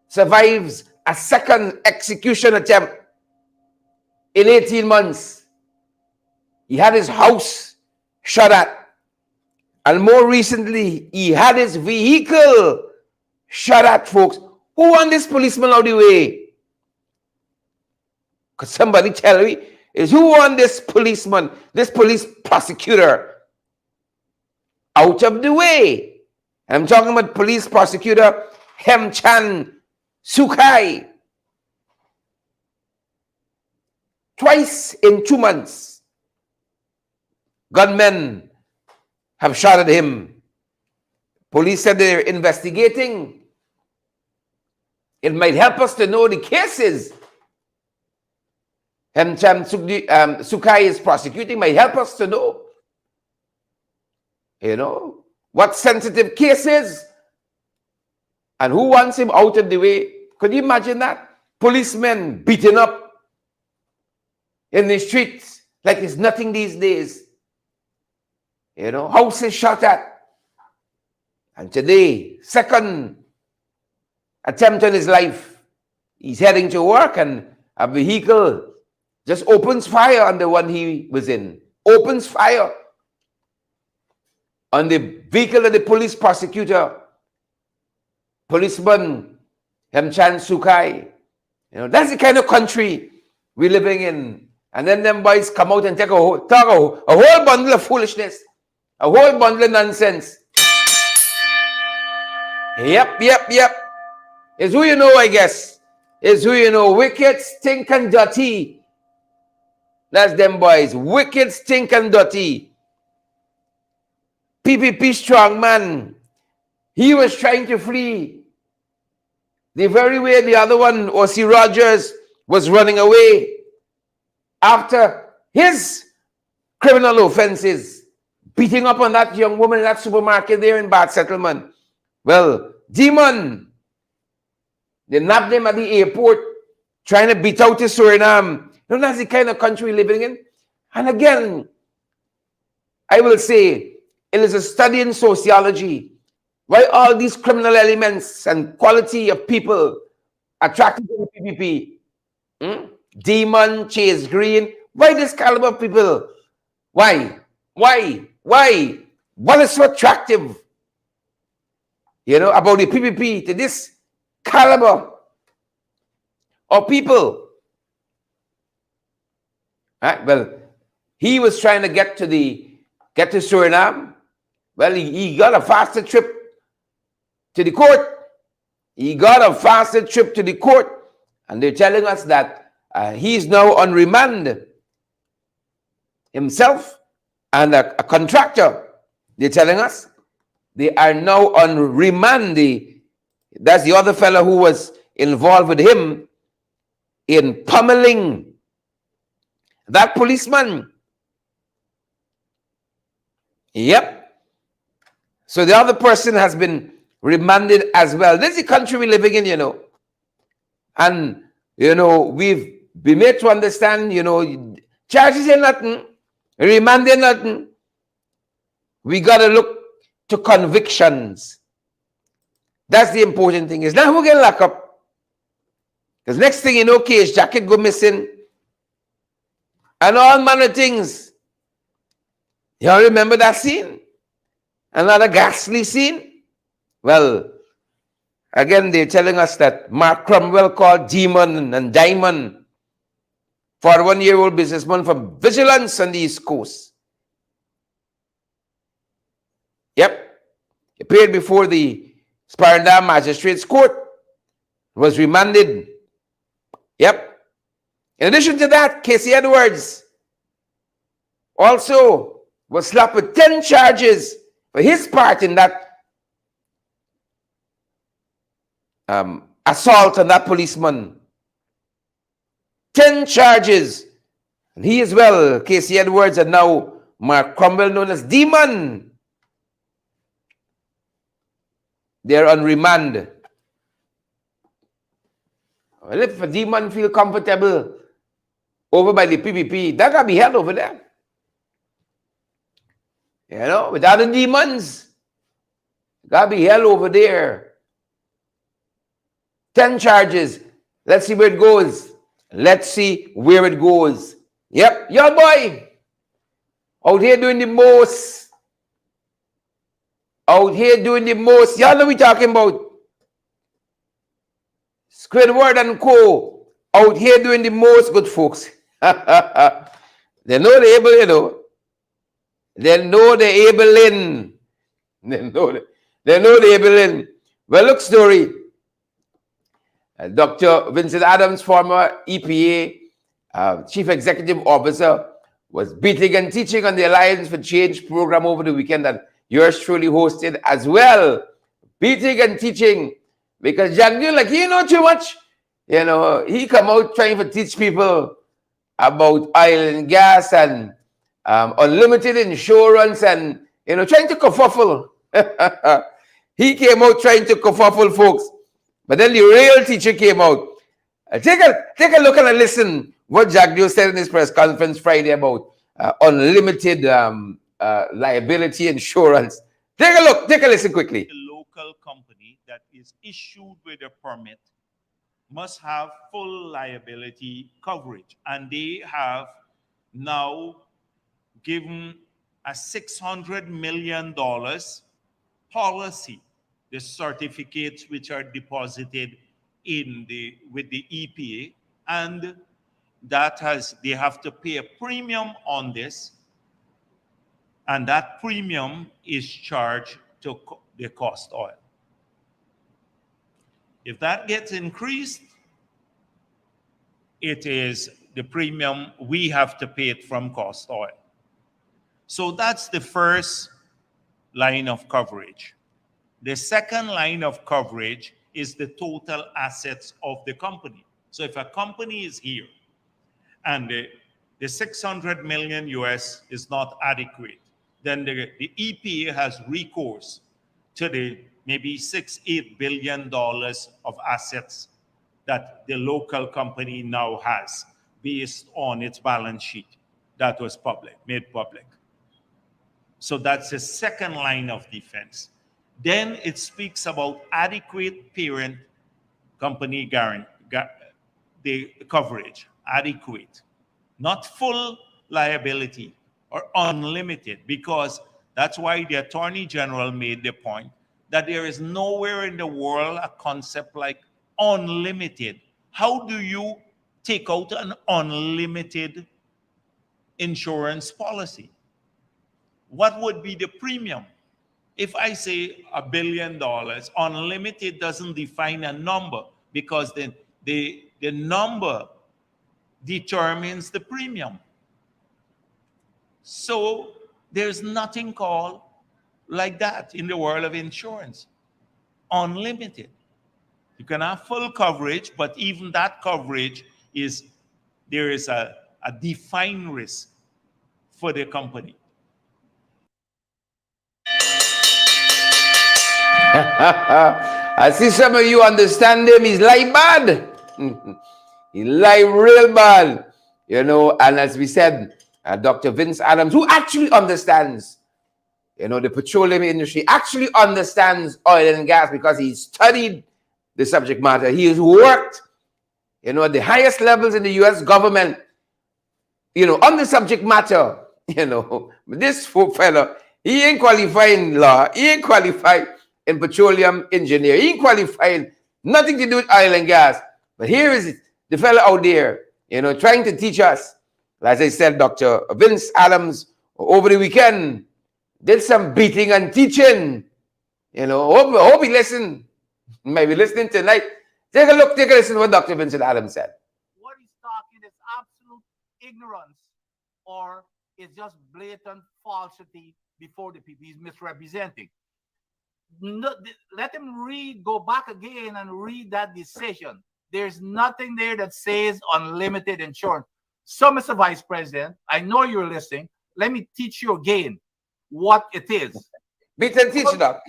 survives a second execution attempt in 18 months. He had his house shot at. And more recently, he had his vehicle shot at, folks. Who want this policeman out of the way? Could somebody tell me? Is who want this policeman, this police prosecutor out of the way? I'm talking about police prosecutor Hemchan Sukai. Twice in 2 months, gunmen have shot at him. Police said they're investigating. It might help us to know the cases Hemchan Sukai is prosecuting. Might help us to know, you know, what sensitive cases and who wants him out of the way. Could you imagine that? Policemen beaten up in the streets like it's nothing these days. You know, houses shot at. And today, second attempt on his life. He's heading to work and a vehicle just opens fire on the one he was in. Opens fire on the vehicle of the police prosecutor, policeman Hemchan Sukai. You know, that's the kind of country we're living in. And then them boys come out and take a whole bundle of foolishness, a whole bundle of nonsense. Yep. It's who you know, I guess. It's who you know. Wicked, stink, and dirty. That's them boys. Wicked, stink, and dirty. PPP strong man. He was trying to flee the very way the other one, O.C. Rogers, was running away after his criminal offenses, beating up on that young woman in that supermarket there in Bad Settlement. Well, Demon, they nabbed him at the airport, trying to beat out his Suriname. You know, that's the kind of country we're living in. And again, I will say it is a study in sociology. Why all these criminal elements and quality of people attracted to the PPP? Demon, Chase Green. Why this caliber of people? Why? Why? What is so attractive, about the PPP to this caliber of people? Right? Well, he was trying to get to Suriname. Well, he got a faster trip to the court. And they're telling us that he's now on remand himself and a contractor. They're telling us they are now on remand. That's the other fellow who was involved with him in pummeling that policeman. Yep. So the other person has been remanded as well. This is the country we're living in, And, we've been made to understand, charges ain't nothing, remand ain't nothing. We got to look to convictions. That's the important thing. It's not who get locked up. Because next thing you know, case jacket go missing. And all manner of things. Y'all remember that scene? Another ghastly scene? Well, again, they're telling us that Mark Cromwell called Demon and Diamond, 41-year-old businessman from Vigilance on the East Coast. Yep. He appeared before the Sparandam Magistrates Court, was remanded. Yep. In addition to that, Casey Edwards also was slapped with 10 charges for his part in that assault on that policeman. 10 charges. And he as well, Casey Edwards, and now Mark Cromwell, known as Demon. They're on remand. Well, if a Demon feel comfortable over by the PPP, that gotta be held over there. Without the demons, gotta be held over there. 10 charges. Let's see where it goes. Yep, your boy out here doing the most. Y'all know we talking about. Squidward and Co. out here doing the most, good folks. They know they're able, They know they're able in. They know they're able in. Well, look, story. Dr. Vincent Adams, former EPA Chief Executive Officer, was beating and teaching on the Alliance for Change program over the weekend that yours truly hosted as well. Beating and teaching. Because Jagdeo, you know too much. He come out trying to teach people about oil and gas and unlimited insurance and, trying to kerfuffle. He came out trying to kerfuffle, folks. But then the real teacher came out. Take a look and a listen what Jagdeo said in his press conference Friday about unlimited liability insurance. Take a look. Take a listen quickly. The local company that is issued with a permit must have full liability coverage. And they have now given a $600 million policy, the certificates which are deposited with the EPA, and they have to pay a premium on this, and that premium is charged to the cost oil. If that gets increased, it is the premium we have to pay it from cost oil. So that's the first line of coverage. The second line of coverage is the total assets of the company. So if a company is here and the 600 million US is not adequate, then the EPA has recourse to the maybe $6-8 billion of assets that the local company now has based on its balance sheet that was made public. So that's the second line of defense. Then it speaks about adequate parent company the coverage, adequate, not full liability or unlimited, because that's why the Attorney General made the point that there is nowhere in the world a concept like unlimited. How do you take out an unlimited insurance policy? What would be the premium? If I say $1 billion, unlimited doesn't define a number, because the number determines the premium. So there's nothing called like that in the world of insurance. Unlimited. You can have full coverage, but even that coverage there is a defined risk for the company. I see some of you understand him. He's like bad. He like real bad. You know, and as we said, Dr. Vince Adams, who actually understands, you know, the petroleum industry, actually understands oil and gas because he studied the subject matter. He has worked, you know, at the highest levels in the U.S. government, you know, on the subject matter, you know. This fella, he ain't qualified in law. He ain't qualified in petroleum engineering. He ain't qualified, nothing to do with oil and gas. But here is the fella out there, you know, trying to teach us. As I said, Dr. Vince Adams, over the weekend, did some beating and teaching. You know, hope he listened. Maybe listening tonight. Take a look, take a listen to what Dr. Vincent Adams said. What he's talking is absolute ignorance, or is just blatant falsity before the people. He's misrepresenting. No, let him go back again and read that decision. There's nothing there that says unlimited insurance. So, Mr. Vice President, I know you're listening. Let me teach you again what it is. Beat and teach, Doc.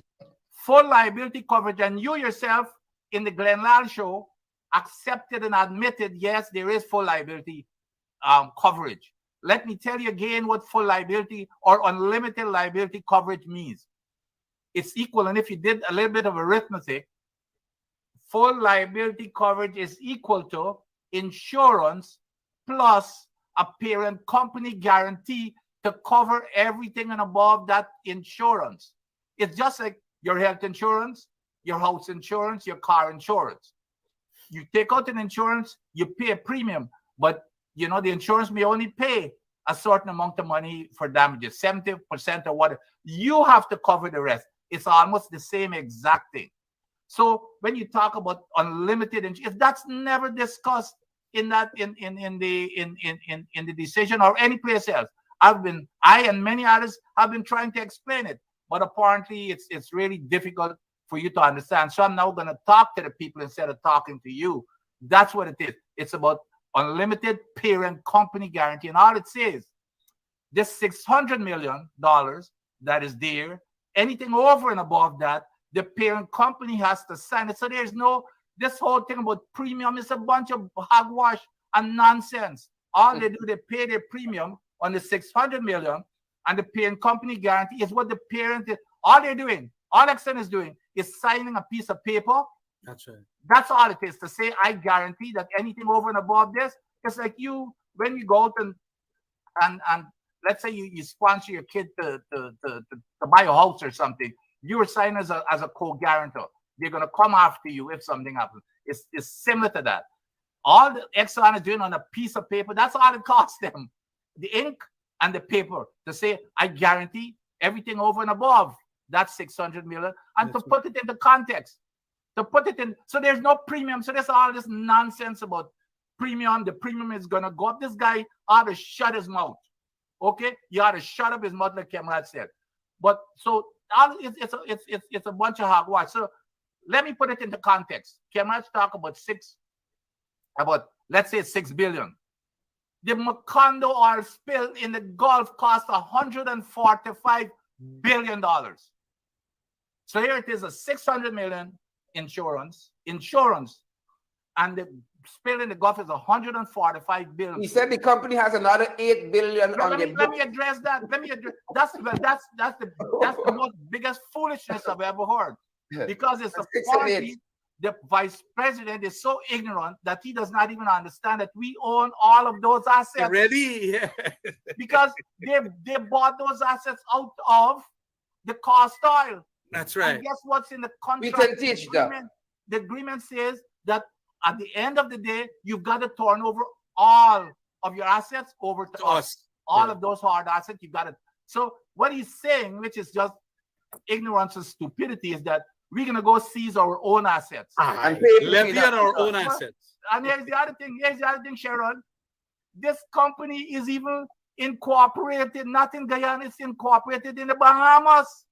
Full liability coverage, and you yourself in the Glenn Lal show accepted and admitted, yes, there is full liability coverage. Let me tell you again what full liability or unlimited liability coverage means. It's equal, and if you did a little bit of arithmetic, full liability coverage is equal to insurance plus a parent company guarantee to cover everything and above that insurance. It's just like your health insurance, your house insurance, your car insurance. You take out an insurance, you pay a premium, but you know the insurance may only pay a certain amount of money for damages, 70% or whatever. You have to cover the rest. It's almost the same exact thing. So when you talk about unlimited insurance, if that's never discussed in the decision or any place else, I and many others have been trying to explain it, but apparently it's really difficult for you to understand. So I'm now going to talk to the people instead of talking to you. That's what it is. It's about unlimited parent company guarantee, and all it says, this $600 million that is there, anything over and above that, the parent company has to sign it. So there's no, this whole thing about premium is a bunch of hogwash and nonsense. All they do, they pay their premium on the $600 million, and the parent company guarantee is what the parent is. All they're doing, all Exxon is doing, is signing a piece of paper. That's right. That's all it is, to say, I guarantee that anything over and above this, it's like you, when you go out and let's say you sponsor your kid to buy a house or something, you're signed as a co-guarantor. They're going to come after you if something happens. It's similar to that. All the Exxon is doing on a piece of paper, that's all it costs them. The ink and the paper to say, I guarantee everything over and above that $600 million, and to put it into context, to put it in, so there's no premium. So there's all this nonsense about premium. The premium is going to go up. This guy ought to shut his mouth. Okay, you ought to shut up his mouth, like Kemrat said. But so it's a bunch of hogwash. So let me put it into context. Kemrat talk about let's say $6 billion. The Macondo oil spill in the Gulf cost $145 billion. So here it is, a $600 million insurance, and the spilled in the Gulf is 145 billion. He said the company has another 8 billion on the Let me address that. That's the most biggest foolishness I've ever heard. Because it's apparently the vice president is so ignorant that he does not even understand that we own all of those assets. Really? Yeah. Because they bought those assets out of the cost oil. That's right. And guess what's in the contract? We can teach that. The agreement says that at the end of the day, you've got to turn over all of your assets over to us. All of those hard assets, you've got to. So what he's saying, which is just ignorance and stupidity, is that we're going to go seize our own assets. And pay Levy on our own assets. And here's the other thing, Sharon. This company is even incorporated, not in Guyana, it's incorporated in the Bahamas.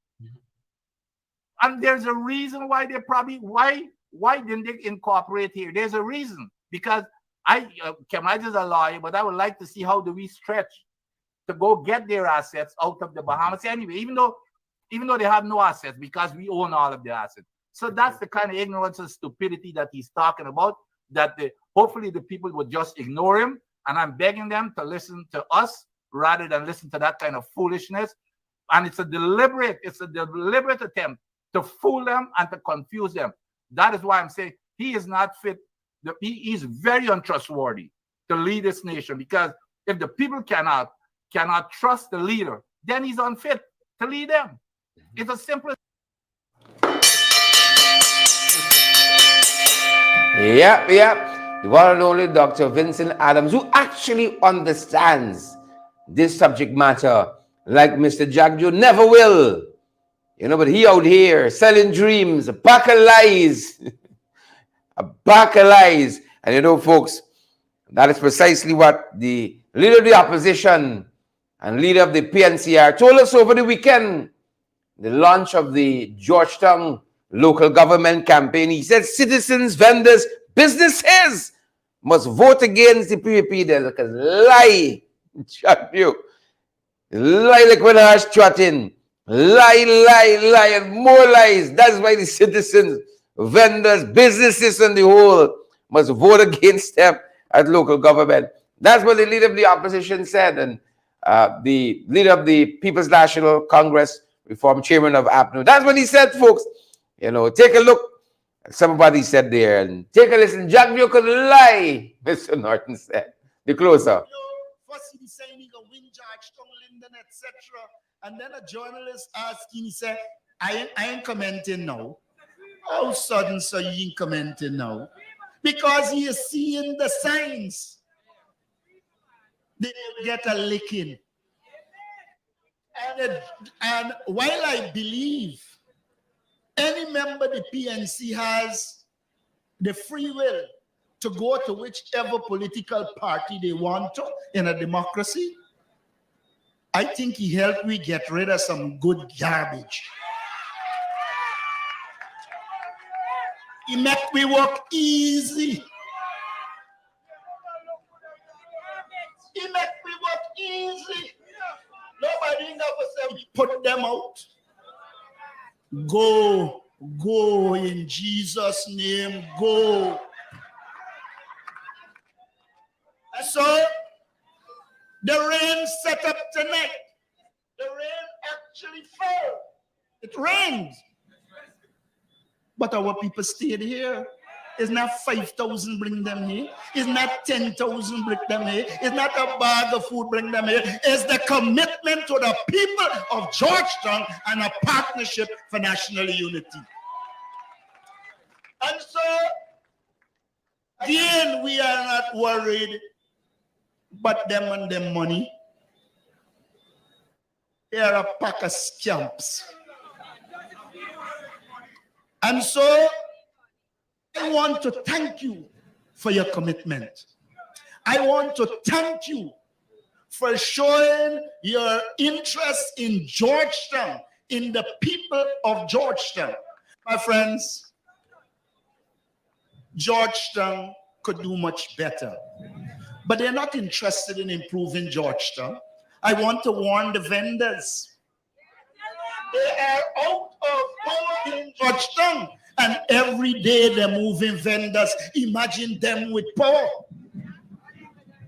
And there's a reason why they probably, why didn't they incorporate here? There's a reason. Because Kemal is a lawyer, but I would like to see how do we stretch to go get their assets out of the Bahamas anyway, even though they have no assets, because we own all of the assets. So that's the kind of ignorance and stupidity that he's talking about, that hopefully the people would just ignore him. And I'm begging them to listen to us rather than listen to that kind of foolishness. And it's a deliberate attempt to fool them and to confuse them. That is why I'm saying he is not fit. He is very untrustworthy to lead this nation, because if the people cannot trust the leader, then he's unfit to lead them. It's as simple as Yeah. The one and only Dr. Vincent Adams, who actually understands this subject matter like Mr. Jagdeo never will. But he out here selling dreams, a pack of lies. A pack of lies. And folks, that is precisely what the leader of the opposition and leader of the PNCR told us over the weekend, the launch of the Georgetown local government campaign. He said citizens, vendors, businesses must vote against the PPP. They're like a lie. Lie like when I was trotting. Lie, and more lies. That's why the citizens, vendors, businesses and the whole must vote against them at local government. That's what the leader of the opposition said. And the leader of the People's National Congress, reform chairman of APNU, that's what he said, folks. Take a look at somebody said there, and take a listen. Jagdeo could lie, Mr. Norton said. The closer. First he said he can win Georgetown, Linden, etc. And then a journalist asked him, he said, I ain't commenting now. How sudden so you ain't commenting now? Because he is seeing the signs. They get a licking. And while I believe any member of the PNC has the free will to go to whichever political party they want to in a democracy, I think he helped me get rid of some good garbage. He make me work easy. He make me work easy. Nobody never said we put them out. Go in Jesus' name, go. And so the rain set up tonight. The rain actually fell. It rained. But our people stayed here. It's not 5,000 bring them here. It's not 10,000 bring them here. It's not a bag of food bring them here. It's the commitment to the people of Georgetown and a partnership for national unity. And so, again, we are not worried but them and them money. They are a pack of scamps. And so, I want to thank you for your commitment. I want to thank you for showing your interest in Georgetown, in the people of Georgetown. My friends, Georgetown could do much better, but they're not interested in improving Georgetown. I want to warn the vendors. They are out of power in Georgetown. And every day they're moving vendors. Imagine them with power.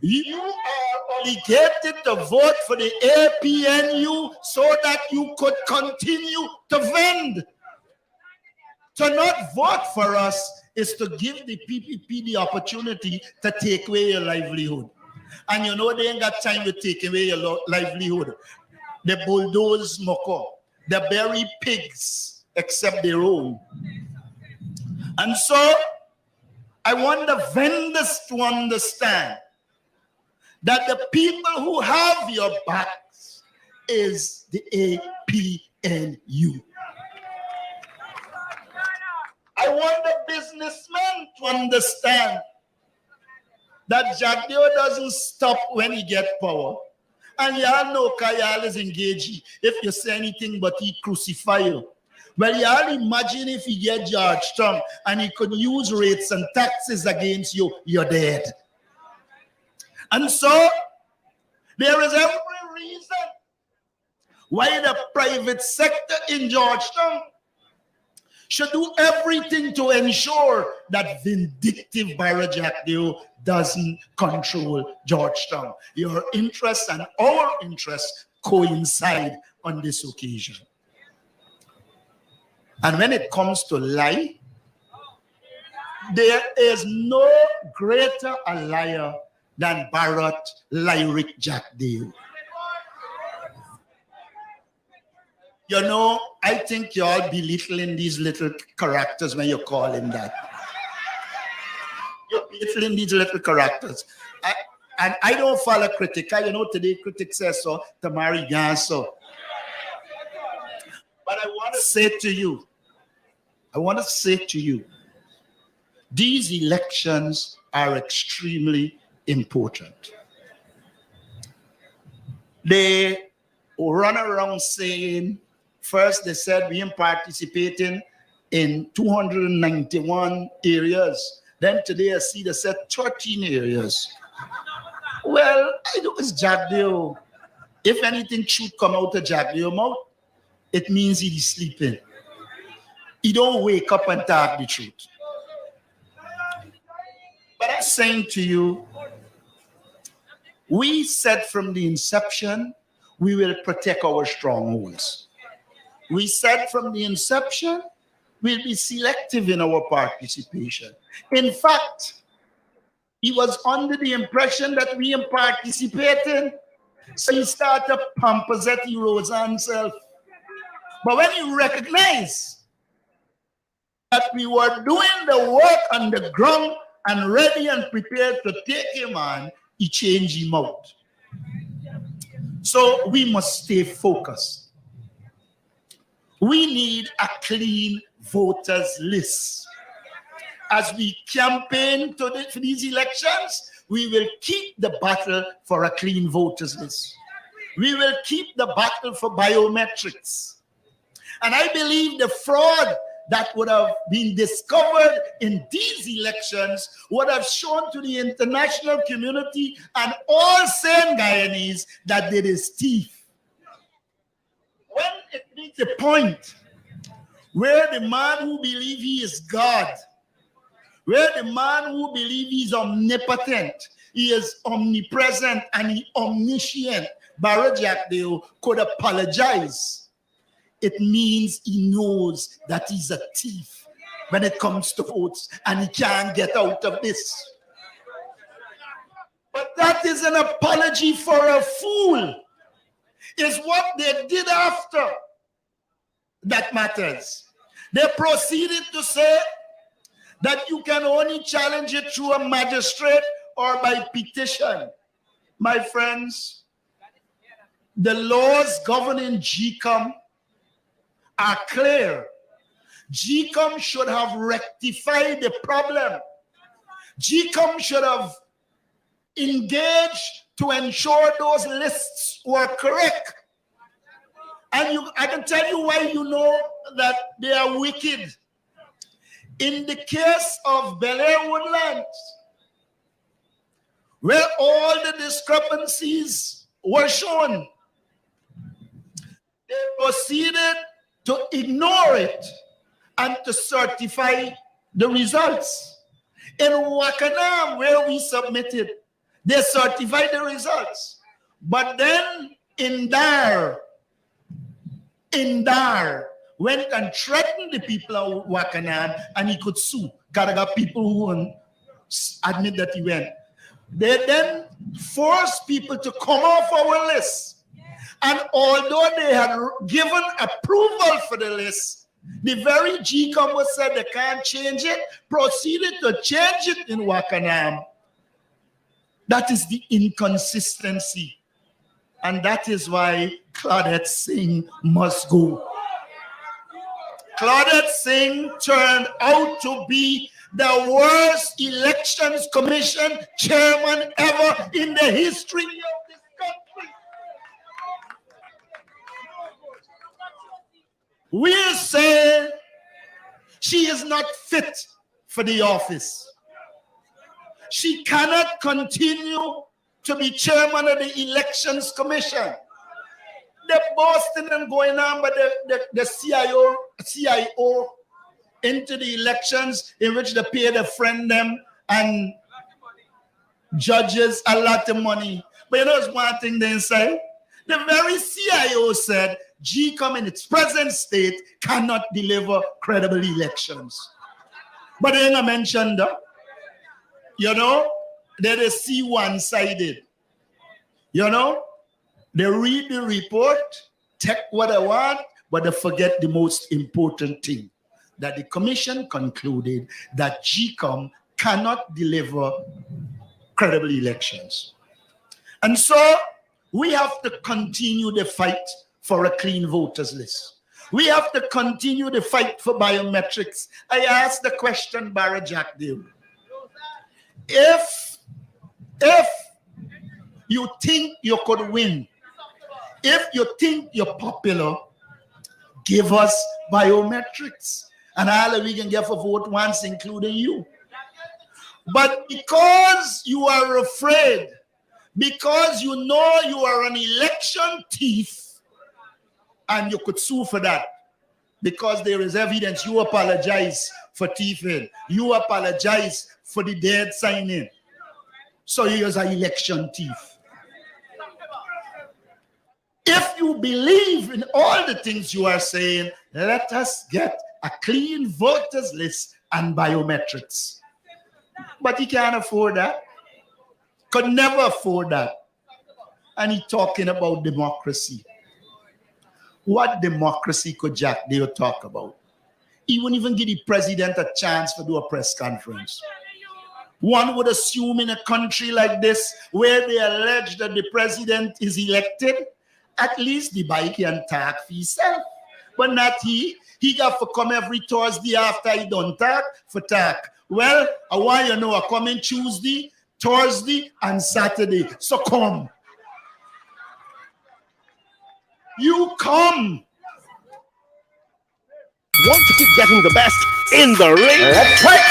You are obligated to vote for the APNU so that you could continue to vend. To not vote for us is to give the PPP the opportunity to take away your livelihood. And you know they ain't got time to take away your livelihood. They bulldoze moko. They bury pigs except their own. And so I want the vendors to understand that the people who have your backs is the APNU. I want the businessmen to understand that Jagdeo doesn't stop when he gets power. And y'all know Kayal is engaged. If you say anything but he crucify you. Well, y'all imagine if he get Georgetown and he could use rates and taxes against you, you're dead. And so there is every reason why the private sector in Georgetown should do everything to ensure that vindictive Barra Jagdeo doesn't control Georgetown. Your interests and our interests coincide on this occasion. And when it comes to lie, there is no greater a liar than Barrett Lyric Jagdeo. You know, I think y'all belittling these little characters when you call him that. You're belittling these little characters. And I don't follow critics. You know, today critics say so, tomorrow yeah so. But I want to say to you, these elections are extremely important. They run around saying, first they said we are participating in 291 areas. Then today I see they said 13 areas. Well, I know it's Jagdeo. If anything should come out of Jagdeo mouth, it means he's sleeping. He don't wake up and talk the truth. But I'm saying to you, we said from the inception, we will protect our strongholds. We said from the inception, we'll be selective in our participation. In fact, he was under the impression that we are participating, so he started pompously rose himself. But when he recognized that we were doing the work on the ground and ready and prepared to take him on, he changed him out. So we must stay focused. We need a clean voters list. As we campaign for these elections, we will keep the battle for a clean voters list. We will keep the battle for biometrics. And I believe the fraud that would have been discovered in these elections would have shown to the international community and all sane Guyanese that there is thief. When it reaches a point where the man who believes he is God, where the man who believes he is omnipotent, he is omnipresent and he omniscient, Barra Jagdeo could apologize. It means he knows that he's a thief when it comes to votes and he can't get out of this. But that is an apology for a fool. It's what they did after that matters. They proceeded to say that you can only challenge it through a magistrate or by petition. My friends, the laws governing GCOM are clear. GCOM should have rectified the problem. GCOM should have engaged to ensure those lists were correct. And I can tell you why you know that they are wicked. In the case of Bel Air Woodlands, where all the discrepancies were shown, they proceeded to ignore it and to certify the results. In Wakanam, where we submitted, they certified the results. But then in Dar went and threatened the people of Wakanam, and he could sue. Got people who won't admit that he went. They then forced people to come off our list. And although they had given approval for the list, the very GCOM said they can't change it, proceeded to change it in Wakanam. That is the inconsistency. And that is why Claudette Singh must go. Claudette Singh turned out to be the worst elections commission chairman ever in the history of this country. We say she is not fit for the office. She cannot continue to be chairman of the elections commission. The boasting and going on, but the CIO into the elections in which they pay their friend them and judges a lot of money. But you know, there's one thing they say. The very CIO said GCOM in its present state cannot deliver credible elections. But they ain't mentioned that. You know, they see one-sided. You know, they read the report, take what they want, but they forget the most important thing, that the commission concluded that GCOM cannot deliver credible elections. And so we have to continue the fight for a clean voters list. We have to continue the fight for biometrics. I asked the question, Barry Jagdeo. If you think you could win, if you think you're popular, give us biometrics. And all we can get for vote once, including you. But because you are afraid, because you know you are an election thief, and you could sue for that, because there is evidence, you apologize for thieving, you apologize for the dead signing. So you are an election thief. If you believe in all the things you are saying, let us get a clean voters list and biometrics. But he can't afford that. Could never afford that. And he's talking about democracy. What democracy could Jagdeo talk about? He wouldn't even give the president a chance to do a press conference. One would assume in a country like this, where they allege that the president is elected, at least the bike can talk for himself. But not he. He got to come every Thursday after he done talk for talk. Well, I want you to know I come in Tuesday, Thursday, and Saturday. So come. You come. Want to keep getting the best in the ring? That's right.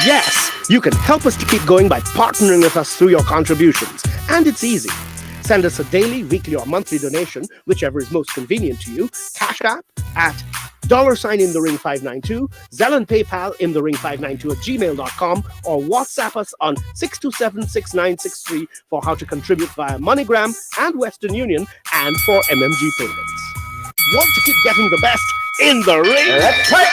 Yes, you can help us to keep going by partnering with us through your contributions. And it's easy. Send us a daily, weekly, or monthly donation, whichever is most convenient to you. Cash App at $in-the-ring592, Zelle and PayPal in-the-ring592@gmail.com, or WhatsApp us on 627-6963 for how to contribute via MoneyGram and Western Union and for MMG payments. Want to keep getting the best in the ring? That's right.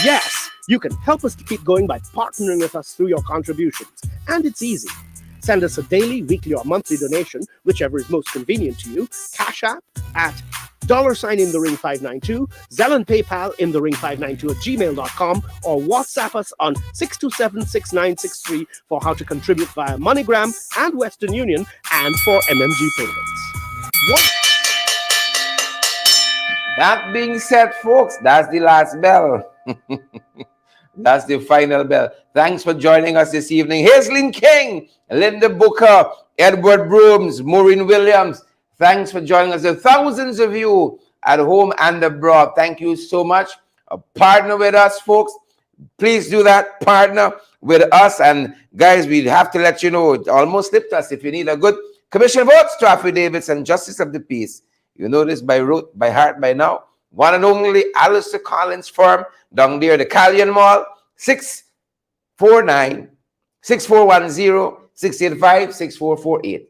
Yes, you can help us to keep going by partnering with us through your contributions. And it's easy. Send us a daily, weekly, or monthly donation, whichever is most convenient to you. Cash App at $in-the-ring592, Zelle and PayPal in-the-ring592@gmail.com, or WhatsApp us on 627-6963 for how to contribute via MoneyGram and Western Union and for MMG payments. That being said, folks, that's the last bell. That's the final bell. Thanks for joining us this evening. Hazelyn King, Linda Booker, Edward Brooms, Maureen Williams. Thanks for joining us. The thousands of you at home and abroad. Thank you so much. Partner with us, folks. Please do that. Partner with us. And guys, we have to let you know, it almost slipped us. If you need a good commission votes to affidavits and justice of the peace, you know this by heart by now. one and only Alistair Collins firm down there, the Callion Mall, 649-6410-685-6448.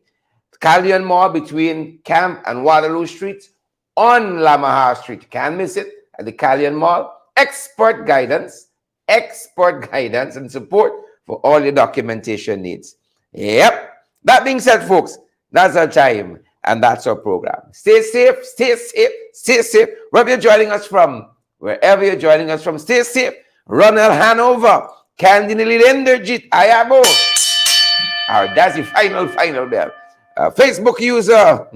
Callion Mall between Camp and Waterloo Streets on Lamaha Street. You can't miss it at the Callion Mall. Expert guidance and support for all your documentation needs. Yep. That being said, folks, that's our time and that's our program. Stay safe, stay safe, stay safe. Wherever you're joining us from, stay safe. Ronald Hanover, Candy Linderjit, Ayabo. That's the final bell. Facebook user,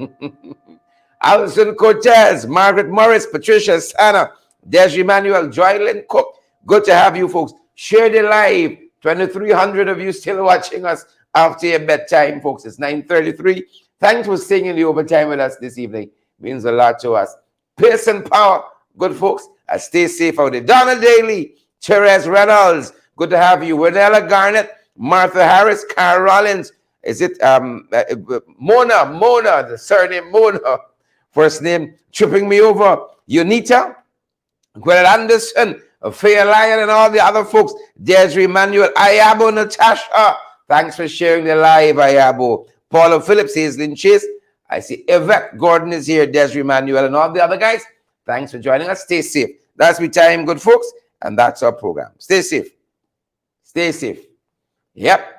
Alison Cortez, Margaret Morris, Patricia Sana, Desiree Manuel, Joylyn Cook. Good to have you folks. Share the live. 2,300 of you still watching us after your bedtime, folks. It's 9:33. Thanks for staying in the overtime with us this evening. Means a lot to us. Peace and power. Good folks. Stay safe out there. Donna Daly, Therese Reynolds. Good to have you. Winella Garnett, Martha Harris, Carl Rollins. Is it Mona, the surname Mona. First name tripping me over. Unita, Gwyneth Anderson, Faye Lion, and all the other folks. Desiree Manuel, Ayabo, Natasha. Thanks for sharing the live, Ayabo. Paula Phillips, Hazelin Chase. I see Yvette Gordon is here, Desiree Manuel, and all the other guys. Thanks for joining us. Stay safe. That's my time, good folks, and that's our program. Stay safe. Stay safe. Yep.